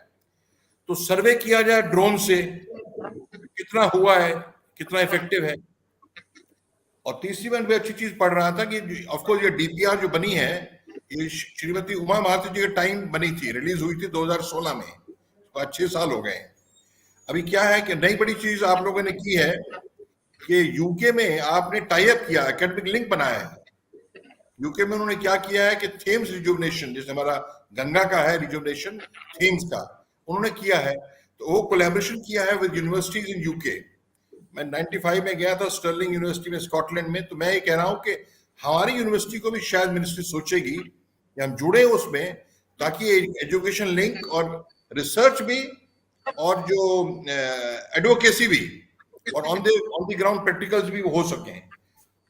तो सर्वे किया जाए ड्रोन से कितना हुआ है, कितना इफेक्टिव है। और तीसरी मैं भी अच्छी चीज पढ़ रहा था कि ऑफकोर्स ये डीपीआर जो बनी है ये श्रीमती उमा महातो जी के टाइम बनी थी, रिलीज हुई थी 2016 में, तो 6 साल हो गए। अभी क्या है कि नई बड़ी चीज आप लोगों ने की है कि यूके में आपने टाई अप किया, एकेडमिक लिंक बनाया है। यूके में उन्होंने क्या किया है कि थेम्स रिजुवनेशन, जैसे हमारा गंगा का है रिजुवनेशन, थेम्स का उन्होंने किया है, तो वो कोलैबोरेशन किया है विद यूनिवर्सिटीज इन यूके। मैं 95 में गया था स्टर्लिंग यूनिवर्सिटी में स्कॉटलैंड में, तो मैं ये कह रहा हूँ कि हमारी यूनिवर्सिटी को भी शायद मिनिस्ट्री सोचेगी कि हम जुड़े उसमें, ताकि एजुकेशन लिंक और रिसर्च भी और जो एडवोकेसी भी और ऑन द ग्राउंड प्रैक्टिकल्स भी हो सकें।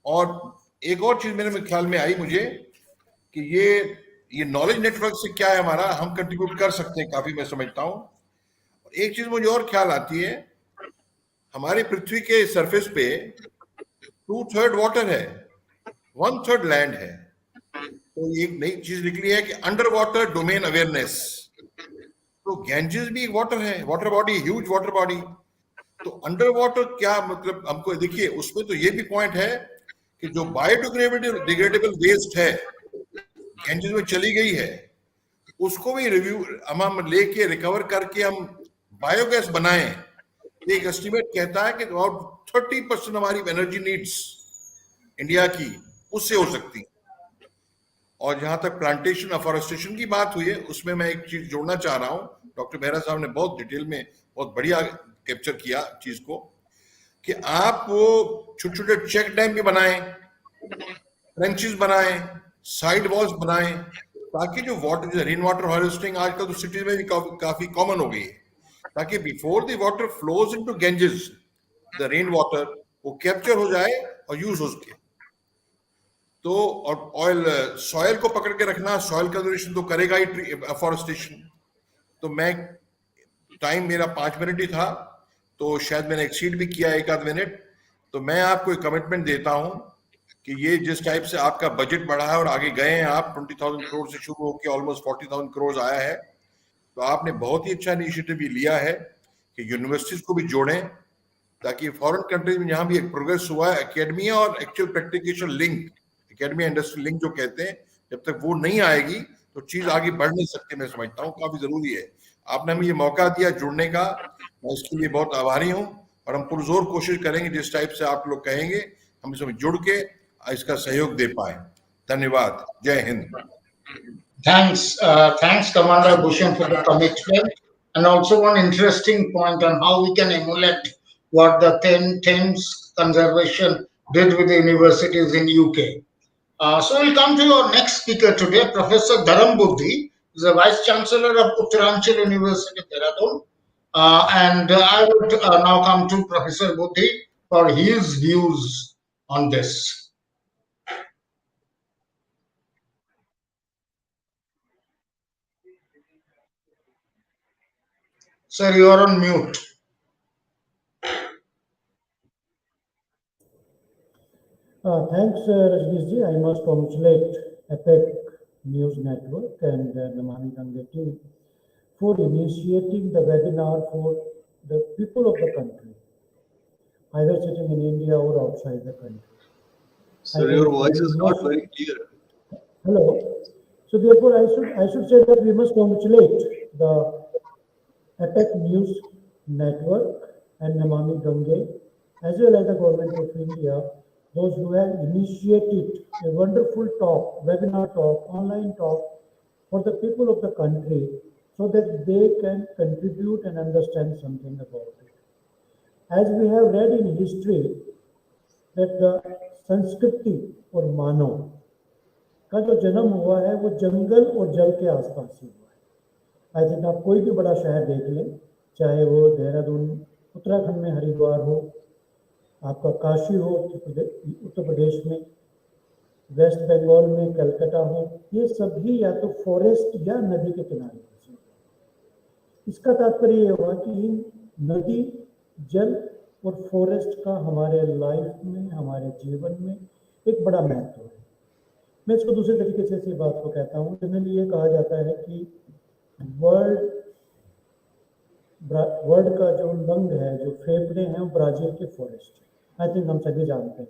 और एक और चीज मेरे ख्याल में आई मुझे कि ये नॉलेज नेटवर्क से क्या है हमारा, हम कंट्रीब्यूट कर सकते हैं काफी, मैं समझता हूँ। एक चीज मुझे और ख्याल आती है, हमारी पृथ्वी के सरफेस पे 2/3 वाटर है, 1/3 लैंड है। तो एक नई चीज निकली है कि अंडर वाटर डोमेन अवेयरनेस, तो गैंजेस भी एक वाटर है, water body, huge water body. तो अंडर वाटर क्या मतलब, हमको देखिए उसमें तो ये भी पॉइंट है कि जो बायोडिग्रेडेबल वेस्ट है गैंजेस में चली गई है, उसको भी रिव्यू हम लेके रिकवर करके हम बायोगैस बनाएं। एक एस्टिमेट कहता है कि अबाउट 30% हमारी एनर्जी नीड्स इंडिया की उससे हो सकती है। और जहां तक प्लांटेशन अफॉरेस्टेशन की बात हुई है, उसमें मैं एक चीज जोड़ना चाह रहा हूं, डॉक्टर बेहरा साहब ने बहुत डिटेल में बहुत बढ़िया कैप्चर किया चीज को, कि आप वो छोटे छोटे चेक डैम भी बनाएं, ट्रेंचेस बनाएं, साइड वॉल्स बनाएं, ताकि जो वाटर रेन वाटर हार्वेस्टिंग आजकल तो सिटीज में भी काफी कॉमन हो गई है, ताकि before the water flows into Ganges the rain water वो कैप्चर हो जाए और यूज हो सके। तो और ऑयल सॉइल को पकड़ के रखना, सॉइल कंजर्वेशन तो करेगा ही अफॉरेस्टेशन। तो मैं टाइम मेरा 5 मिनट ही था, तो शायद मैंने एक्सीड भी किया 1 आध मिनट। तो मैं आपको एक कमिटमेंट देता हूं कि ये जिस टाइप से आपका बजट बढ़ा है और आगे गए हैं आप, 20,000 करोड़ से शुरू होकर ऑलमोस्ट 40,000 करोड़ आया है, तो आपने बहुत ही अच्छा इनिशिएटिव भी लिया है कि यूनिवर्सिटीज को भी जोड़ें, ताकि फॉरेन कंट्रीज में जहां भी एक प्रोग्रेस हुआ है, एकेडमिया और एक्चुअल प्रैक्टिकेशन लिंक, एकेडमिया इंडस्ट्री लिंक जो कहते हैं, जब तक वो नहीं आएगी तो चीज आगे बढ़ नहीं सकती। मैं समझता हूँ काफी जरूरी है, आपने हमें ये मौका दिया जुड़ने का, मैं इसके लिए बहुत आभारी हूँ। और हम पुरजोर कोशिश करेंगे जिस टाइप से आप लोग कहेंगे हम इसमें जुड़ के इसका सहयोग दे पाए। धन्यवाद, जय Hind. Thanks, Commander Bhushan, for the commitment, and also one interesting point on how we can emulate what the Thames Conservation did with the universities in UK. So we'll come to our next speaker today, Professor Dharam Buddhi, who is the Vice Chancellor of Uttaranchal University, Dehradun. And I would now come to Professor Buddhi for his views on this. Sir, you are on mute. Thanks, Rajnishji. I must congratulate EPIC News Network and Namami Ganga team for initiating the webinar for the people of the country, either sitting in India or outside the country. Sir, your voice is not very clear. Hello. So therefore, I should say that we must congratulate the EPIC News Network and Namami Ganga, as well as the Government of India, those who have initiated a wonderful talk, webinar talk, online talk for the people of the country, so that they can contribute and understand something about it. As we have read in history that the संस्कृति और मानव का जो जन्म हुआ है वो जंगल और जल के आसपास ही हुआ है, आई थिंक आप कोई भी बड़ा शहर देख लें, चाहे वो देहरादून उत्तराखंड में हरिद्वार हो, आपका काशी हो उत्तर प्रदेश में, वेस्ट बंगाल में कलकत्ता हो, ये सभी या तो फॉरेस्ट या नदी के किनारे बसे। इसका तात्पर्य ये हुआ कि नदी, जल और फॉरेस्ट का हमारे लाइफ में, हमारे जीवन में एक बड़ा महत्व है। मैं इसको दूसरे तरीके से इसी बात को कहता हूँ, जनरली ये कहा जाता है कि वर्ल्ड का जो लंग है, जो फेफड़े हैं, वो ब्राजील के फॉरेस्ट है। आई थिंक हम सभी जानते हैं।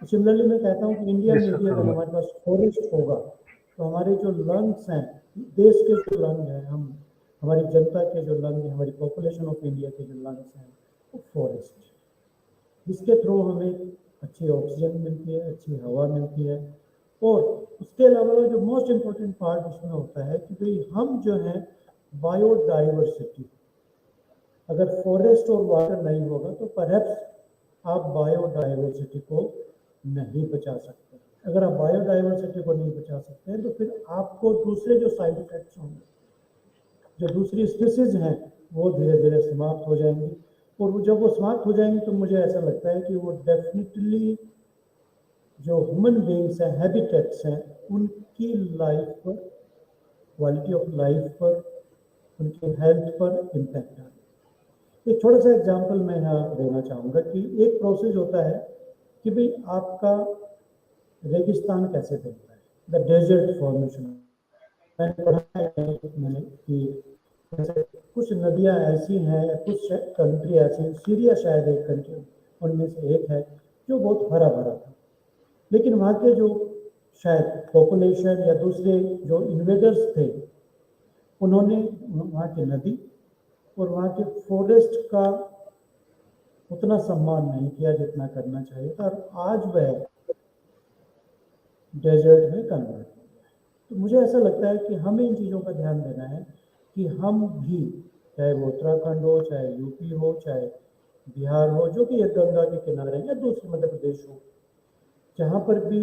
सिमिलरली मैं कहता हूँ कि इंडिया में भी अगर हमारे पास फॉरेस्ट होगा तो हमारे जो लंग्स हैं, देश के जो लंग हैं, हमारी जनता के जो लंग हैं, हमारी पॉपुलेशन ऑफ इंडिया के जो लंग्स हैं, वो फॉरेस्ट, जिसके थ्रू हमें अच्छी ऑक्सीजन मिलती है, अच्छी हवा मिलती है। और उसके अलावा जो मोस्ट इम्पोर्टेंट पार्ट इसमें होता है कि भाई हम जो है बायोडाइवर्सिटी, अगर फॉरेस्ट और वाटर नहीं होगा तो परहैप्स आप बायोडाइवर्सिटी को नहीं बचा सकते। अगर आप बायोडाइवर्सिटी को नहीं बचा सकते हैं तो फिर आपको दूसरे जो साइड इफेक्ट्स होंगे, जो दूसरी स्पीसीज हैं, वो धीरे धीरे समाप्त हो जाएंगी। और जब वो समाप्त हो जाएंगी तो मुझे ऐसा लगता है कि वो डेफिनेटली जो ह्यूमन बींग्स हैं, हैबिटेट्स हैं, उनकी लाइफ पर, क्वालिटी ऑफ लाइफ पर, उनकी हेल्थ पर इम्पैक्ट आ। एक छोटा सा एग्जांपल मैं यहाँ देना चाहूँगा कि एक प्रोसेस होता है कि भाई आपका रेगिस्तान कैसे बनता है, द डेजर्ट फॉर्मेशन। मैंने पढ़ा है कि कुछ नदियाँ ऐसी हैं, कुछ कंट्री ऐसी, सीरिया शायद एक कंट्री उनमें से एक है जो बहुत हरा भरा था, लेकिन वहाँ के जो शायद पॉपुलेशन या दूसरे जो इन्वेडर्स थे, उन्होंने वहाँ की नदी और वहाँ के फॉरेस्ट का उतना सम्मान नहीं किया जितना करना चाहिए था, और आज वह डेजर्ट में कन्वर्ट हो गया है। तो मुझे ऐसा लगता है कि हमें इन चीज़ों का ध्यान देना है कि हम भी, चाहे वो उत्तराखंड हो, चाहे यूपी हो, चाहे बिहार हो, जो कि गंगा के किनारे या दूसरे मध्य प्रदेश हो, जहाँ पर भी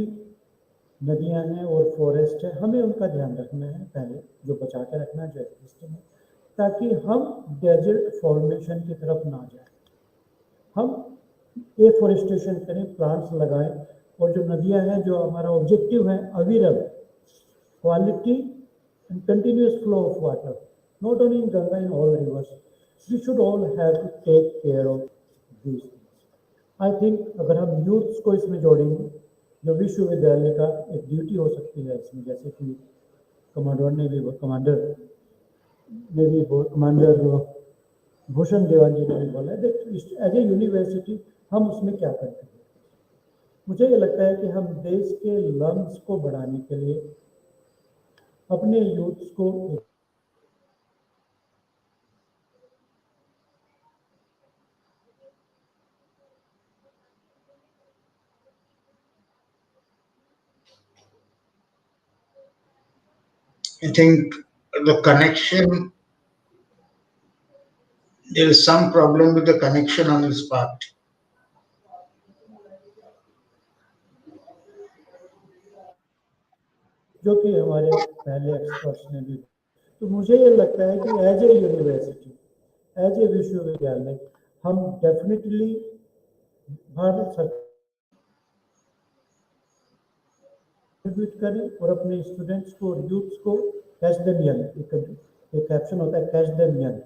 नदियाँ हैं और फॉरेस्ट है, हमें उनका ध्यान रखना है पहले, जो बचा के रखना है, जो एग्जिस्टिंग है, ताकि हम डेजर्ट फॉर्मेशन की तरफ ना जाए। हम एफॉरेस्टेशन करें, प्लांट्स लगाएं, और जो नदियाँ हैं, जो हमारा ऑब्जेक्टिव है अविरल quality and continuous flow of water, not only in Ganga, in all rivers, we should all have to take care of these things. I think अगर हम यूथ्स को इसमें जोड़ेंगे, जो विश्वविद्यालय का एक ड्यूटी हो सकती है इसमें, जैसे कि कमांडर भूषण देवान जी ने भी बोला है, एज ए यूनिवर्सिटी हम उसमें क्या करते हैं। मुझे ये लगता है कि हम देश के लंग्स को बढ़ाने के लिए अपने यूथ्स को I think the connection, there is some problem with the connection on his part. जो कि हमारे पहले एक्सपर्ट्स ने भी, तो मुझे ये लगता है कि as a university, as a विश्वविद्यालय, हम डेफिनेटली भारत सरकार करें और अपने स्टूडेंट्स को और यूथ्स को कैच देम यंग, एक कैप्शन होता है कैच देम यंग।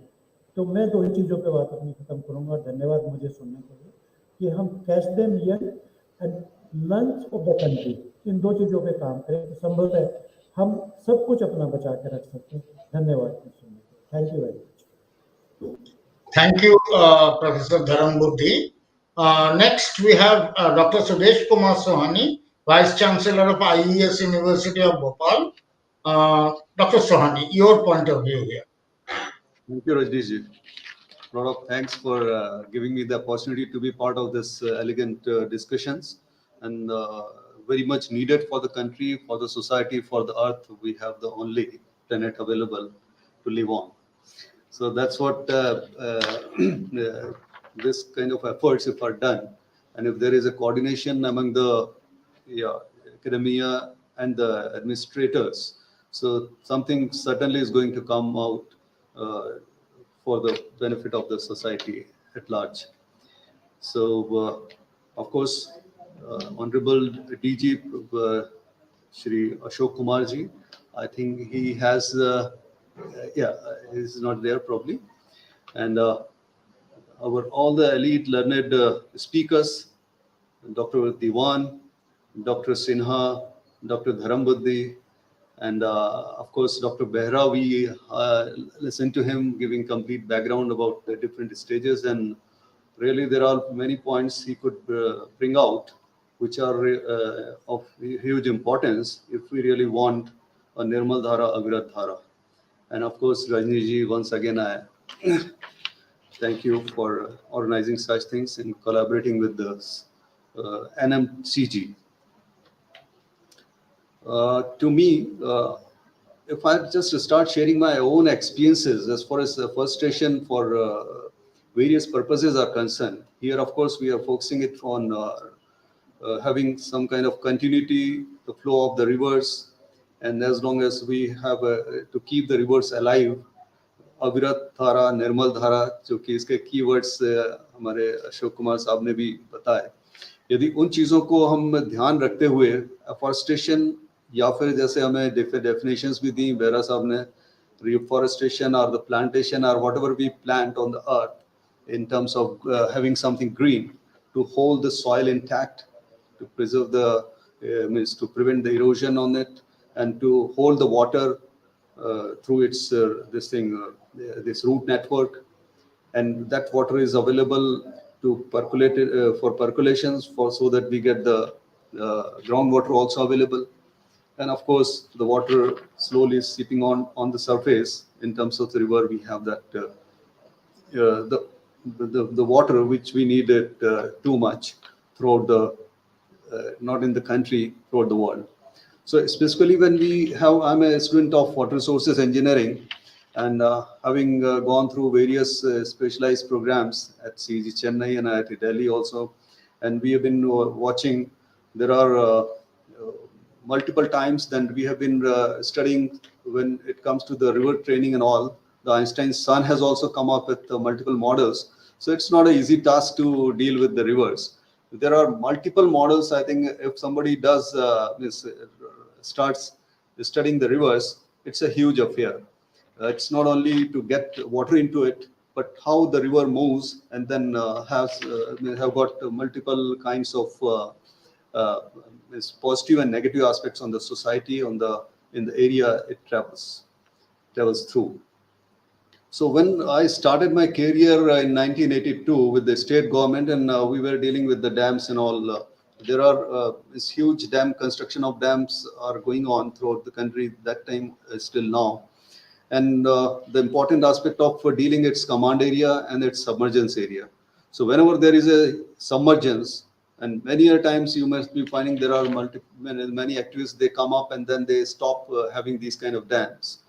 तो मैं दो ही चीज़ों पे बात अपनी खत्म करूंगा, धन्यवाद मुझे सुनने के लिए, कि हम catch them young and lungs of the country, इन दो चीज़ों पे काम करें तो संभव है हम सब कुछ अपना बचा के रख सकते हैं। धन्यवाद सुनने के लिए, thank you very much. Thank you, Professor Dharam Buddhi. Next, we have Dr. Sudesh Kumar Sohani, Vice Chancellor of IES University of Bhopal. Dr. Sohani, your point of view here. Thank you, Rajneeshji. A lot of thanks for giving me the opportunity to be part of this elegant discussions, and very much needed for the country, for the society, for the earth. We have the only planet available to live on. So that's what this kind of efforts, if are done, and if there is a coordination among the academia and the administrators, so something certainly is going to come out for the benefit of the society at large. So, of course, Honorable DG Shri Ashok Kumar ji, I think he has, he's not there probably. And all the elite learned speakers, Dr. Dewan, Dr. Sinha, Dr. Dharam Buddhi, and of course, Dr. Behra, we listened to him giving complete background about the different stages, and really there are many points he could bring out, which are of huge importance if we really want a Nirmal Dhara, Avirat Dhara. And of course, Rajni ji, once again, I thank you for organizing such things and collaborating with the NMCG. To me, if I just start sharing my own experiences as far as the first station for various purposes are concerned, here, of course, we are focusing it on having some kind of continuity, the flow of the rivers, and as long as we have to keep the rivers alive, अविरत धारा, निर्मल धारा, जो कि इसके keywords हमारे अशोक कुमार साहब ने भी बताए, यदि उन चीज़ों को हम ध्यान रखते हुए एफॉरेस्टेशन या फिर जैसे हमें डेफिनेशंस भी दी बेरा साहब ने, reforestation or the plantation or whatever we plant on the earth in terms of having something green to hold the soil intact, to preserve the means to prevent the erosion on it, and to hold the water through its this root network, and that water is available to percolate for percolations so that we get the groundwater also available. And of course, the water slowly seeping on the surface. In terms of the river, we have that the water which we needed too much throughout the not in the country, throughout the world. So specifically when I'm a student of water resources engineering, and having gone through various specialized programs at CEG Chennai and at Delhi also, and we have been watching, there are multiple times that we have been studying when it comes to the river training and all. The Einstein's son has also come up with multiple models. So it's not an easy task to deal with the rivers. There are multiple models. I think if somebody does starts studying the rivers, it's a huge affair. It's not only to get water into it, but how the river moves, and then have got multiple kinds of positive and negative aspects on the society, in the area it travels through. So when I started my career in 1982 with the state government, and we were dealing with the dams and all, there are this huge dam construction of dams are going on throughout the country that time still now. And the important aspect of dealing its command area and its submergence area. So whenever there is a submergence, and many a times you must be finding there are many activists, they come up and then they stop having these kind of dams.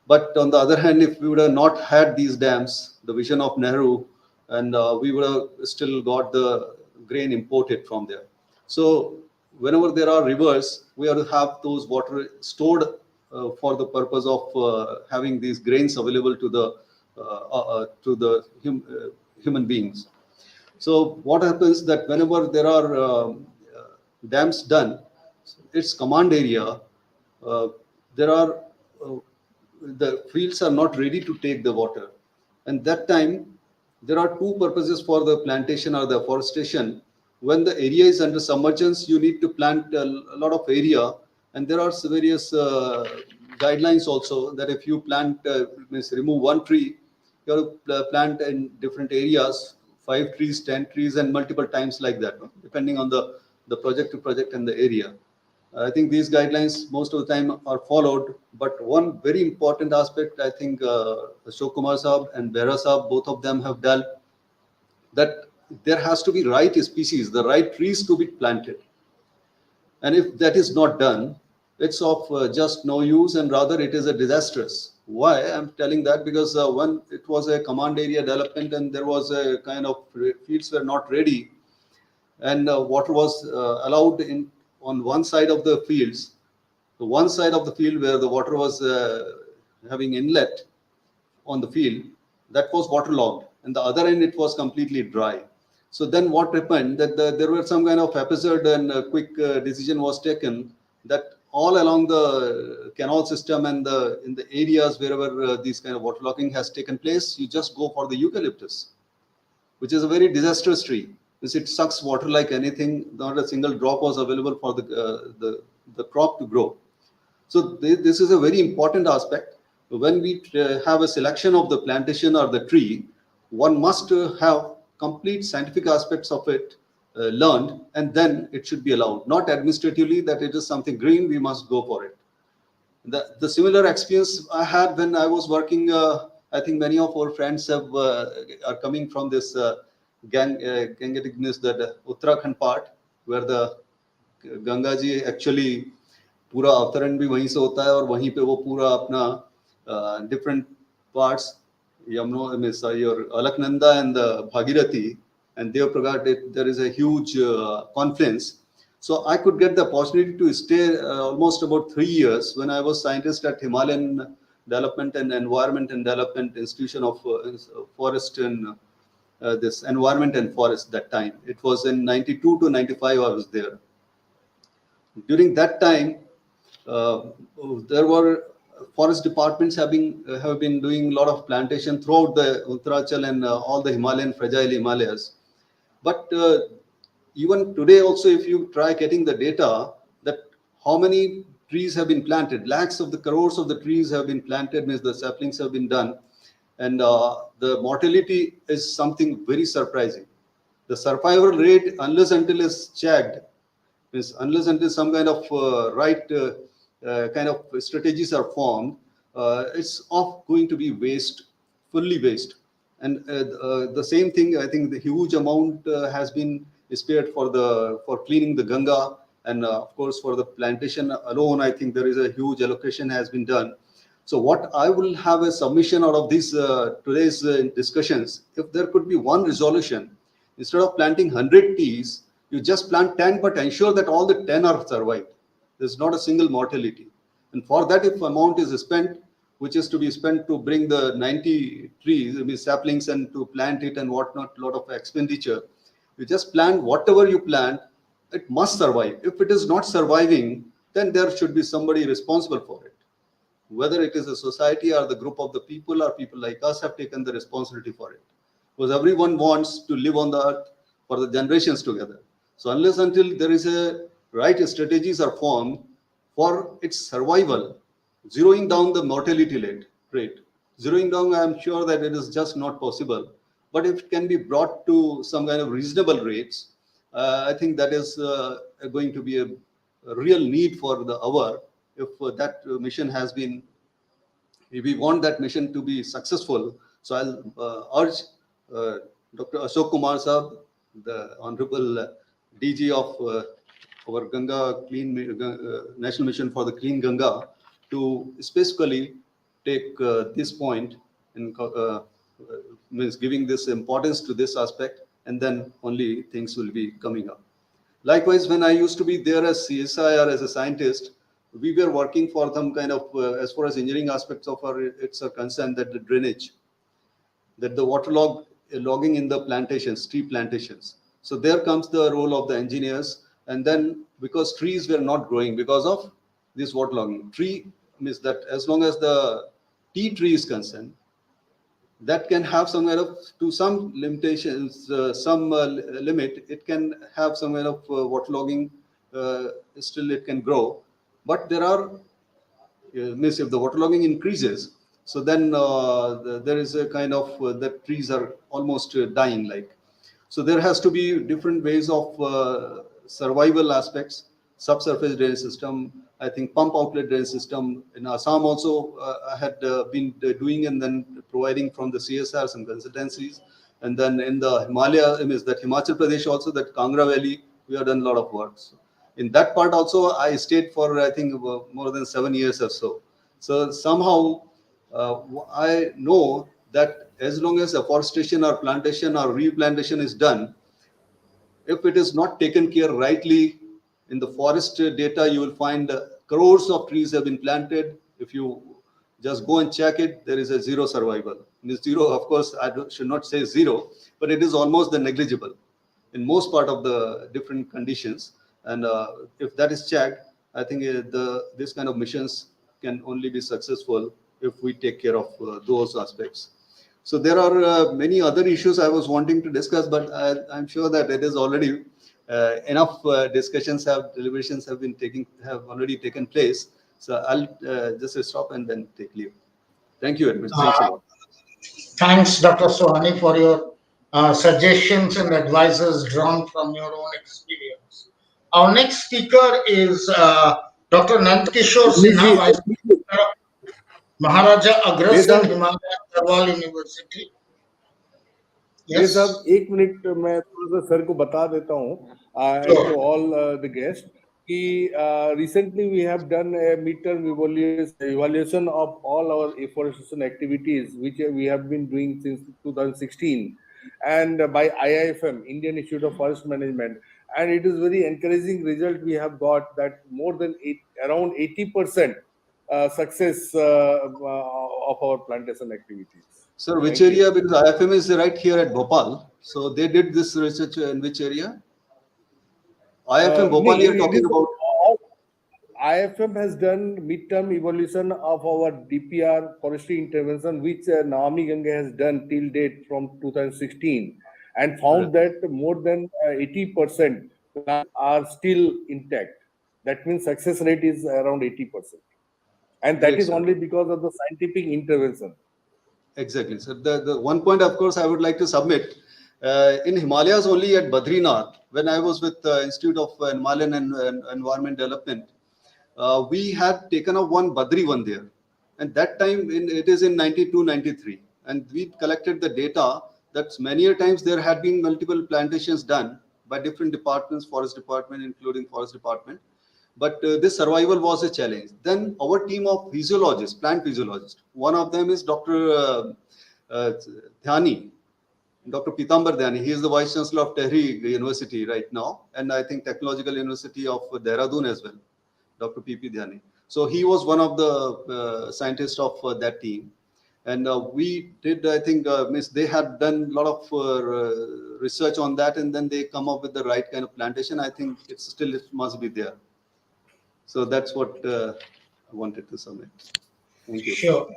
But on the other hand, if we would have not had these dams, the vision of Nehru, and we would have still got the grain imported from there. So whenever there are rivers, we have to have those water stored for the purpose of having these grains available to the human beings. So what happens that whenever there are dams done, its command area, there are the fields are not ready to take the water, and that time there are two purposes for the plantation or the afforestation. When the area is under submergence, you need to plant a lot of area, and there are various guidelines also that if you plant remove one tree, you have to plant in different areas, 5 trees, 10 trees, and multiple times like that, depending on the project to project and the area. I think these guidelines most of the time are followed, but one very important aspect, I think Ashok Kumar Saab and Behra Saab, both of them have dealt, that there has to be right species, the right trees to be planted. And if that is not done, it's of just no use, and rather it is a disastrous. Why I'm telling that? Because when it was a command area development and there was a kind of fields were not ready, and water was allowed in on one side of the fields, the one side of the field where the water was having inlet, on the field, that was waterlogged, and the other end it was completely dry. So then what happened, that there were some kind of episode, and a quick decision was taken that all along the canal system and in the areas wherever these kind of waterlogging has taken place, you just go for the eucalyptus, which is a very disastrous tree, because it sucks water like anything. Not a single drop was available for the crop to grow. So this is a very important aspect. When we have a selection of the plantation or the tree, one must have complete scientific aspects of it learned, and then it should be allowed. Not administratively that it is something green, we must go for it. The similar experience I had when I was working. I think many of our friends are coming from this Gangetic, that Uttarakhand part, where the Ganga ji actually पूरा अवतरण भी वहीं से होता है, और वहीं पे वो पूरा अपना different parts, Yamuna, your Alaknanda and the Bhagirathi and Devapragat, there is a huge confluence. So I could get the opportunity to stay almost about 3 years when I was scientist at Himalayan Development and Environment and Development Institution of Forest and this Environment and Forest that time. It was in 92 to 95 I was there. During that time, there were forest departments have been doing a lot of plantation throughout the Uttaranchal and all the Himalayan, fragile Himalayas. But even today also, if you try getting the data that how many trees have been planted, lakhs of the crores of the trees have been planted, means the saplings have been done, and the mortality is something very surprising. The survival rate, unless until is checked, means unless until some kind of right kind of strategies are formed, it's going to be waste, fully waste. And the same thing, I think the huge amount has been spared for cleaning the Ganga, and of course for the plantation alone, I think there is a huge allocation has been done. So what I will have a submission out of these today's discussions, if there could be one resolution, instead of planting 100 trees, you just plant 10, but ensure that all the 10 are survived. There's not a single mortality. And for that, if amount is spent, which is to be spent to bring the 90 trees, I mean saplings, and to plant it and whatnot, a lot of expenditure, you just plant whatever you plant, it must survive. If it is not surviving, then there should be somebody responsible for it. Whether it is a society or the group of the people, or people like us have taken the responsibility for it. Because everyone wants to live on the earth for the generations together. So unless until there is a right strategies are formed for its survival, zeroing down the mortality rate, zeroing down, I am sure that it is just not possible. But if it can be brought to some kind of reasonable rates, I think that is going to be a real need for the hour. If that mission has been, if we want that mission to be successful, so I'll urge Dr. Asok Kumar Sahab, the Honorable DG of our Ganga National Mission for the Clean Ganga, to specifically take this point and means giving this importance to this aspect, and then only things will be coming up. Likewise, when I used to be there as CSI or as a scientist, we were working for some kind of, as far as engineering aspects of it's a concern, that the drainage, that the logging in the plantations, tree plantations. So there comes the role of the engineers. And then because trees were not growing because of this waterlogging, tree means that as long as the tea tree is concerned, that can have some kind of, to some limitations, some limit, it can have some kind of waterlogging, still it can grow. But there are, means if the waterlogging increases, so then there is a kind of, the trees are almost dying like. So there has to be different ways of survival aspects, subsurface drainage system, I think pump outlet drainage system. In Assam also I had been doing and then providing from the CSRs and consultancies. And then in the Himalaya, is that Himachal Pradesh also, that Kangra Valley, we have done a lot of work. So in that part also, I stayed for, I think, more than 7 years or so. So somehow I know that as long as afforestation or plantation or replantation is done, if it is not taken care rightly, in the forest data, you will find crores of trees have been planted. If you Just go and check it. There is a zero survival. Means zero, of course, should not say zero, but it is almost the negligible in most part of the different conditions. And if that is checked, I think this kind of missions can only be successful if we take care of those aspects. So there are many other issues I was wanting to discuss, but I'm sure that it is already enough deliberations have already taken place. So I'll just stop and then take leave. Thank you very much. Thanks a lot. Thanks, Dr. Sohani, for your suggestions and advices drawn from your own experience. Our next speaker is Dr. Nandkishore Sinha, Vice Chancellor, Maharaja Agrawal Himalayan Tribal University. ये सब एक minute मैं थोड़ा सा sir को बता देता हूँ to all the guests कि recently we have done a midterm evaluation of all our afforestation activities which we have been doing since 2016 and by IIFM, Indian Institute of Forest Management, and it is very encouraging result we have got that more than around 80% success of our plantation activities. Sir, which area? Because IIFM is right here at Bhopal. So they did this research in which area? IIFM Bhopal you are talking about? IIFM has done midterm evaluation of our DPR forestry intervention, which Namami Ganga has done till date from 2016, and found that more than 80% are still intact. That means success rate is around 80%. And that is only because of the scientific intervention. Exactly. So the one point, of course, I would like to submit in Himalayas only at Badrinath, when I was with the Institute of Himalayan and Environment Development, we had taken up one Badri one there. And that time, it is in 92, 93. And we collected the data that many a times there had been multiple plantations done by different departments, forest department, including forest department. But this survival was a challenge. Then our team of physiologists, plant physiologists, one of them is Dr. Dhyani, Dr. Pitambar Dhyani. He is the Vice Chancellor of Tehri University right now, and I think Technological University of Dehradun as well, Dr. P.P. Dhyani. So he was one of the scientists of that team. And we did, I think, they had done a lot of research on that, and then they come up with the right kind of plantation. I think it must be there. So that's what I wanted to submit. Thank you. Sure.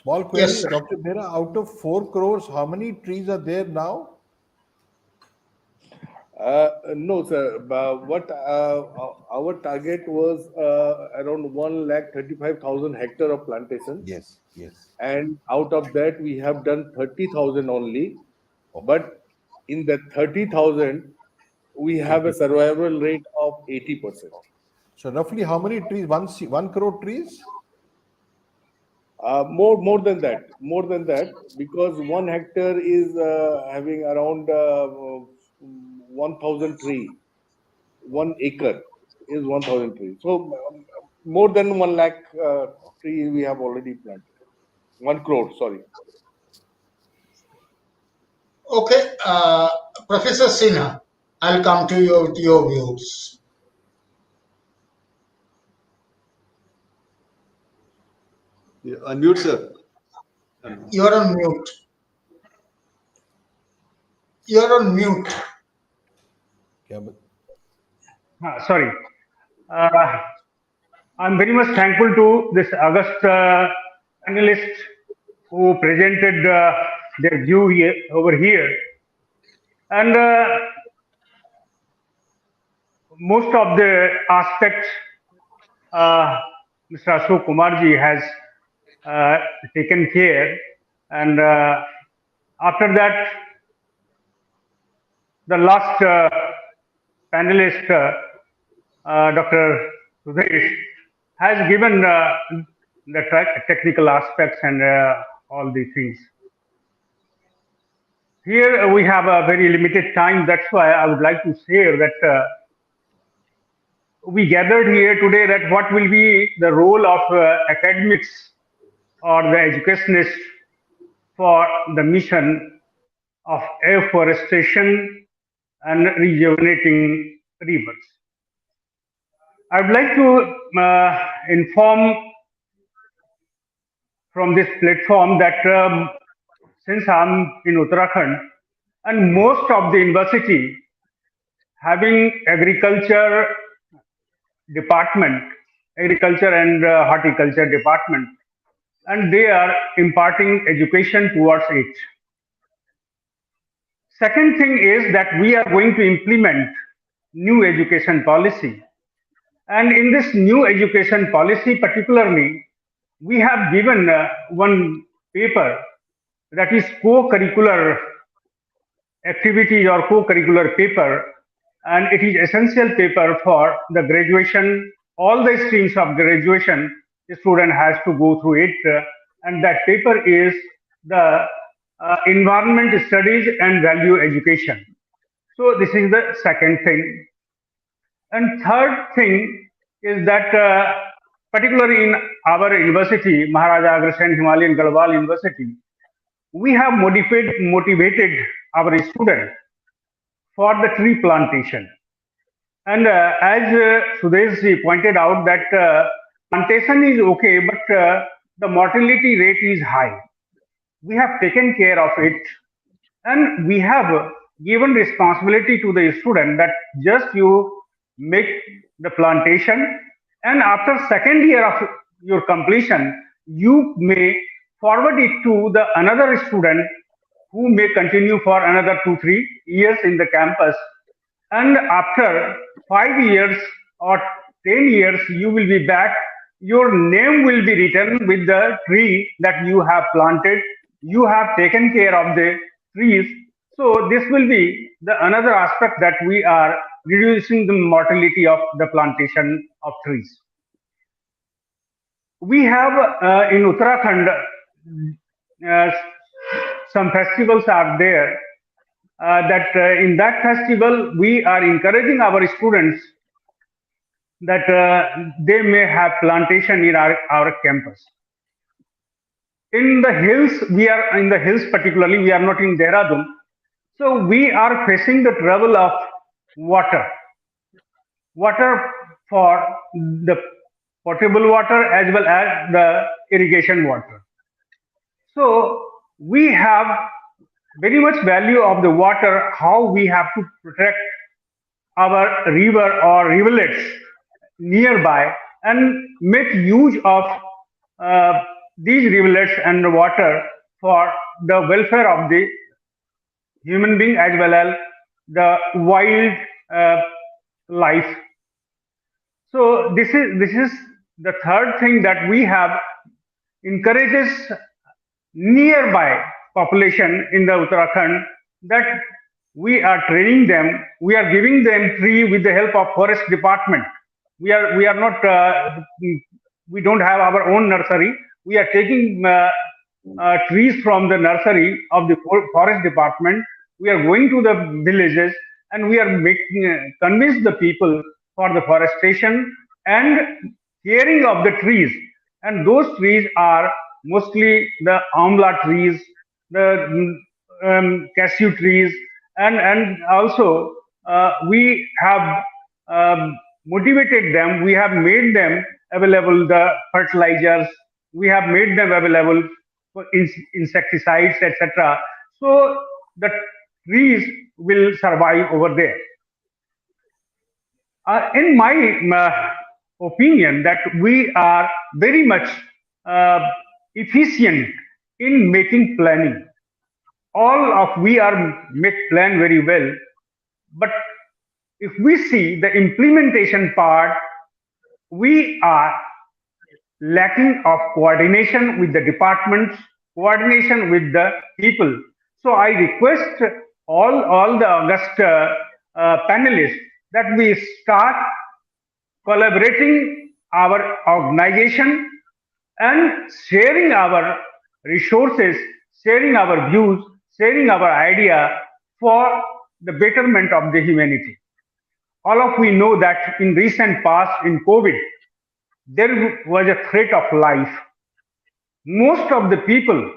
Small question, Yes, Dr. Mehra, out of 4 crores, how many trees are there now? No, sir. What our target was around 135,000 hectare of plantation. Yes, yes. And out of that, we have done 30,000 only. But in the 30,000, we have a survival rate of 80%. So roughly how many trees? 1 crore trees? More than that, because 1 hectare is having around 1,000 trees. 1 acre is 1,000 trees. So more than 1 lakh trees we have already planted. 1 crore, sorry. Okay, Professor Sinha, I'll come to you with your views. Yeah, unmute, sir. You're on mute. You're on mute. Sorry. I'm very much thankful to this August panelists who presented their view here, over here. And most of the aspects Mr. Asok Kumarji has taken care. And after that, the last panelist, Dr. Sudesh, has given the technical aspects and all these things. Here we have a very limited time. That's why I would like to share that we gathered here today that what will be the role of academics or the educationists for the mission of afforestation and rejuvenating rivers. I would like to inform from this platform that since I'm in Uttarakhand, and most of the university having agriculture department, agriculture and horticulture department, and they are imparting education towards it. Second thing is that we are going to implement new education policy. And in this new education policy particularly, we have given one paper that is co-curricular activity or co-curricular paper, and it is essential paper for the graduation. All the streams of graduation, the student has to go through it, and that paper is the environment studies and value education. So this is the second thing. And third thing is that particularly in our university, Maharaja Agreshan Himalayan Garhwal University, we have motivated our students for the tree plantation. And as Sudeshji pointed out that plantation is okay, but the mortality rate is high. We have taken care of it, and we have given responsibility to the student that just you make the plantation, and after second year of your completion, you may forward it to the another student who may continue for another 2-3 years in the campus, and after 5 years or 10 years you will be back. Your name will be written with the tree that you have planted. You have taken care of the trees. So this will be the another aspect that we are reducing the mortality of the plantation of trees. We have in Uttarakhand some festivals are there that in that festival we are encouraging our students that they may have plantation in our campus. In the hills, we are in the hills particularly, we are not in Dehradun. So we are facing the trouble of water for the potable water as well as the irrigation water. So we have very much value of the water, how we have to protect our river or rivulets nearby and make use of these rivulets and the water for the welfare of the human being as well as the wild life. So this is the third thing that we have encourages nearby population in the Uttarakhand, that we are training them, we are giving them tree with the help of forest department. We are not we don't have our own nursery. We are taking trees from the nursery of the forest department. We are going to the villages and we are making convince the people for the forestation and caring of the trees. And those trees are mostly the amla trees, the cashew trees, and also we have motivated them. We have made them available the fertilizers. We have made them available for insecticides, etc. So the trees will survive over there. In my opinion, that we are very much efficient in making planning. We are make plan very well, but if we see the implementation part, we are lacking of coordination with the departments, coordination with the people. So I request all the August panelists that we start collaborating our organization and sharing our resources, sharing our views, sharing our idea for the betterment of the humanity. All of we know that in recent past, in COVID, there was a threat of life. Most of the people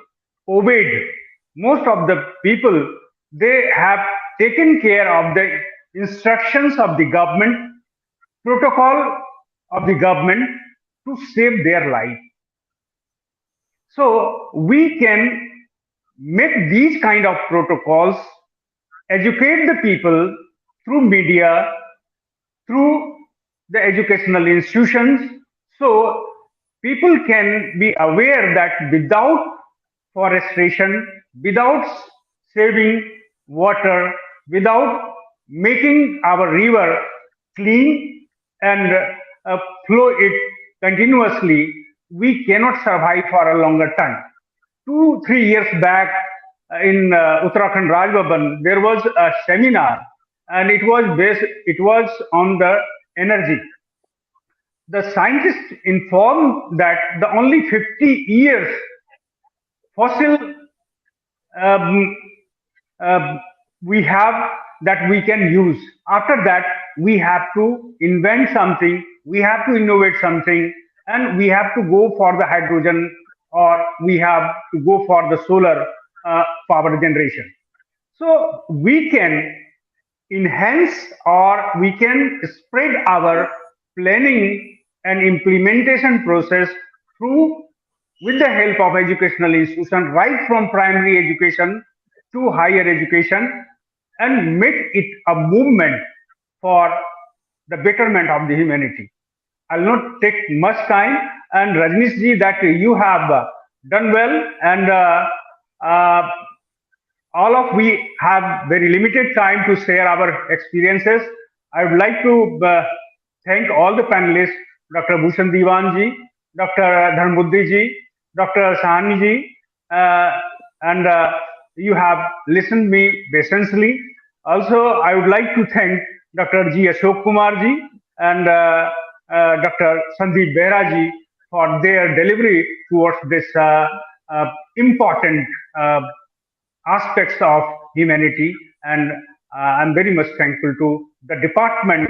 obeyed. Most of the people, they have taken care of the instructions of the government, protocol of the government to save their life. So we can make these kind of protocols, educate the people through media, through the educational institutions, so people can be aware that without forestation, without saving water, without making our river clean and flow it continuously, we cannot survive for a longer time. 2-3 years back in Uttarakhand Raj Bhavan, there was a seminar and it was on the energy. The scientists informed that the only 50 years fossil um, we have that we can use. After that, we have to invent something, we have to innovate something, and we have to go for the hydrogen, or we have to go for the solar power generation. So we can enhance or we can spread our planning and implementation process through with the help of educational institutions right from primary education to higher education, and make it a movement for the betterment of the humanity. I'll not take much time, and Rajnish ji, that you have done well, and uh, all of we have very limited time to share our experiences. I would like to thank all the panelists, Dr. Bhushan Dewan ji, Dr. Dharam Buddhi ji, Dr. Sahani ji, and you have listened me patiently. Also, I would like to thank Dr. G. Ashok Kumar ji and Dr. Sandeep Behra ji for their delivery towards this important aspects of humanity, and I'm very much thankful to the department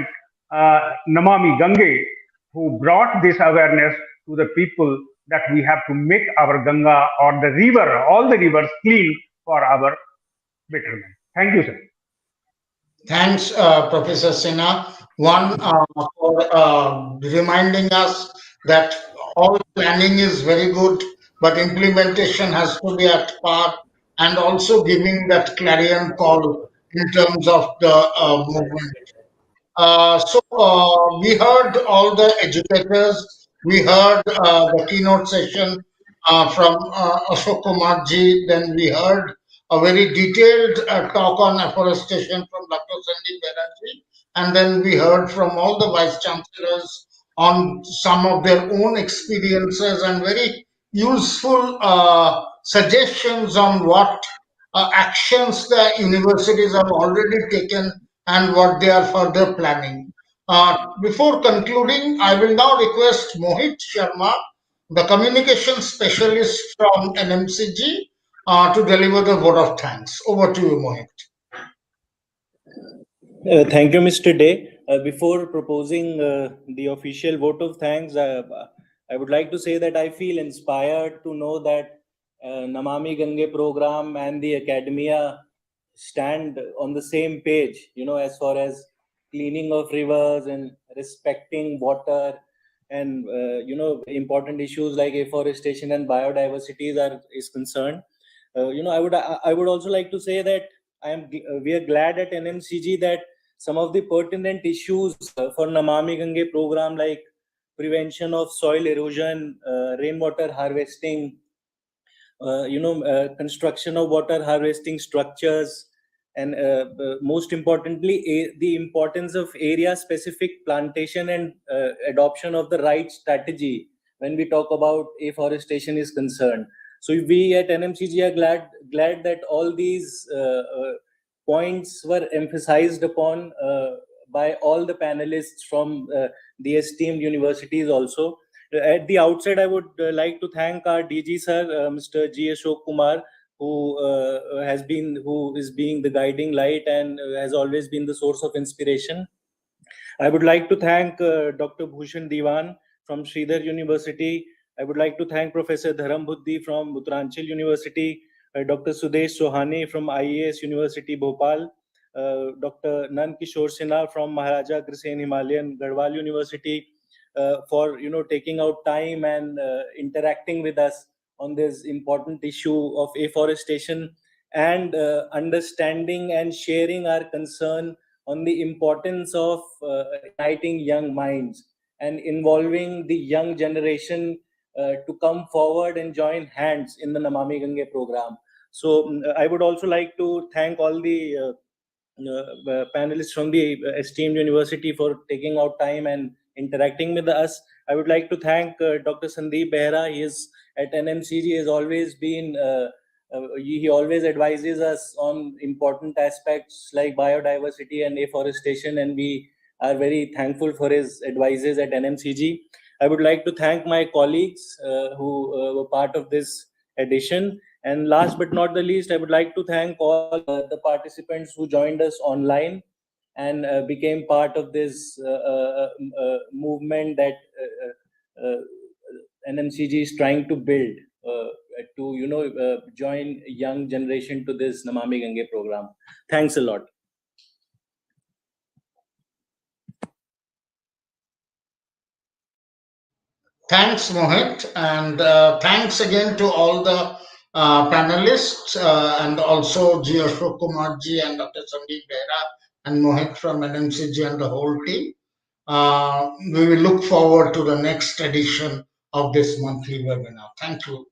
Namami Ganga, who brought this awareness to the people that we have to make our Ganga or the river, all the rivers clean for our betterment. Thank you, sir. Thanks, Professor Sinha. One, for reminding us that all planning is very good, but implementation has to be at par, and also giving that clarion call in terms of the movement. We heard all the educators. We heard the keynote session from Ashok Kumar ji. Then we heard a very detailed talk on afforestation from Dr. Sandeep Behra ji. And then we heard from all the vice chancellors on some of their own experiences and very useful suggestions on what actions the universities have already taken and what they are further planning. Before concluding, I will now request Mohit Sharma, the communication specialist from NMCG, to deliver the vote of thanks. Over to you, Mohit. Thank you, Mr. Day. Before proposing the official vote of thanks, I would like to say that I feel inspired to know that Namami Gange program and the academia stand on the same page, as far as cleaning of rivers and respecting water and, important issues like afforestation and biodiversity is concerned. I would also like to say that we are glad at NMCG that some of the pertinent issues for Namami Gange program, like prevention of soil erosion, rainwater harvesting, construction of water harvesting structures, and most importantly, the importance of area-specific plantation and adoption of the right strategy when we talk about afforestation is concerned. So we at NMCG are glad that all these points were emphasized upon by all the panelists from the esteemed universities also. At the outset, I would like to thank our DG sir, Mr. G. Ashok Kumar, who is being the guiding light and has always been the source of inspiration. I would like to thank Dr. Bhushan Dewan from Shridhar University. I would like to thank Professor Dharam Buddhi from Uttaranchal University, Dr. Sudesh Sohani from IAS University, Bhopal, Dr. Nan Kishore Sinha from Maharaja Agrisen Himalayan Garhwal University, for taking out time and interacting with us on this important issue of afforestation and understanding and sharing our concern on the importance of uniting young minds and involving the young generation to come forward and join hands in the Namami Gange program. So I would also like to thank all the panelists from the esteemed university for taking out time and interacting with us. I would like to thank Dr. Sandeep Behra. He is at NMCG, has always been he always advises us on important aspects like biodiversity and afforestation, and we are very thankful for his advices at NMCG. I would like to thank my colleagues who were part of this edition. And last but not the least, I would like to thank all the participants who joined us online and became part of this movement that NMCG is trying to build to join young generation to this Namami Gange program. Thanks a lot. Thanks, Mohit, and thanks again to all the panelists and also G. Ashok Kumar ji and Dr. Sandeep Behra and Mohit from NMCG and the whole team. We will look forward to the next edition of this monthly webinar. Thank you.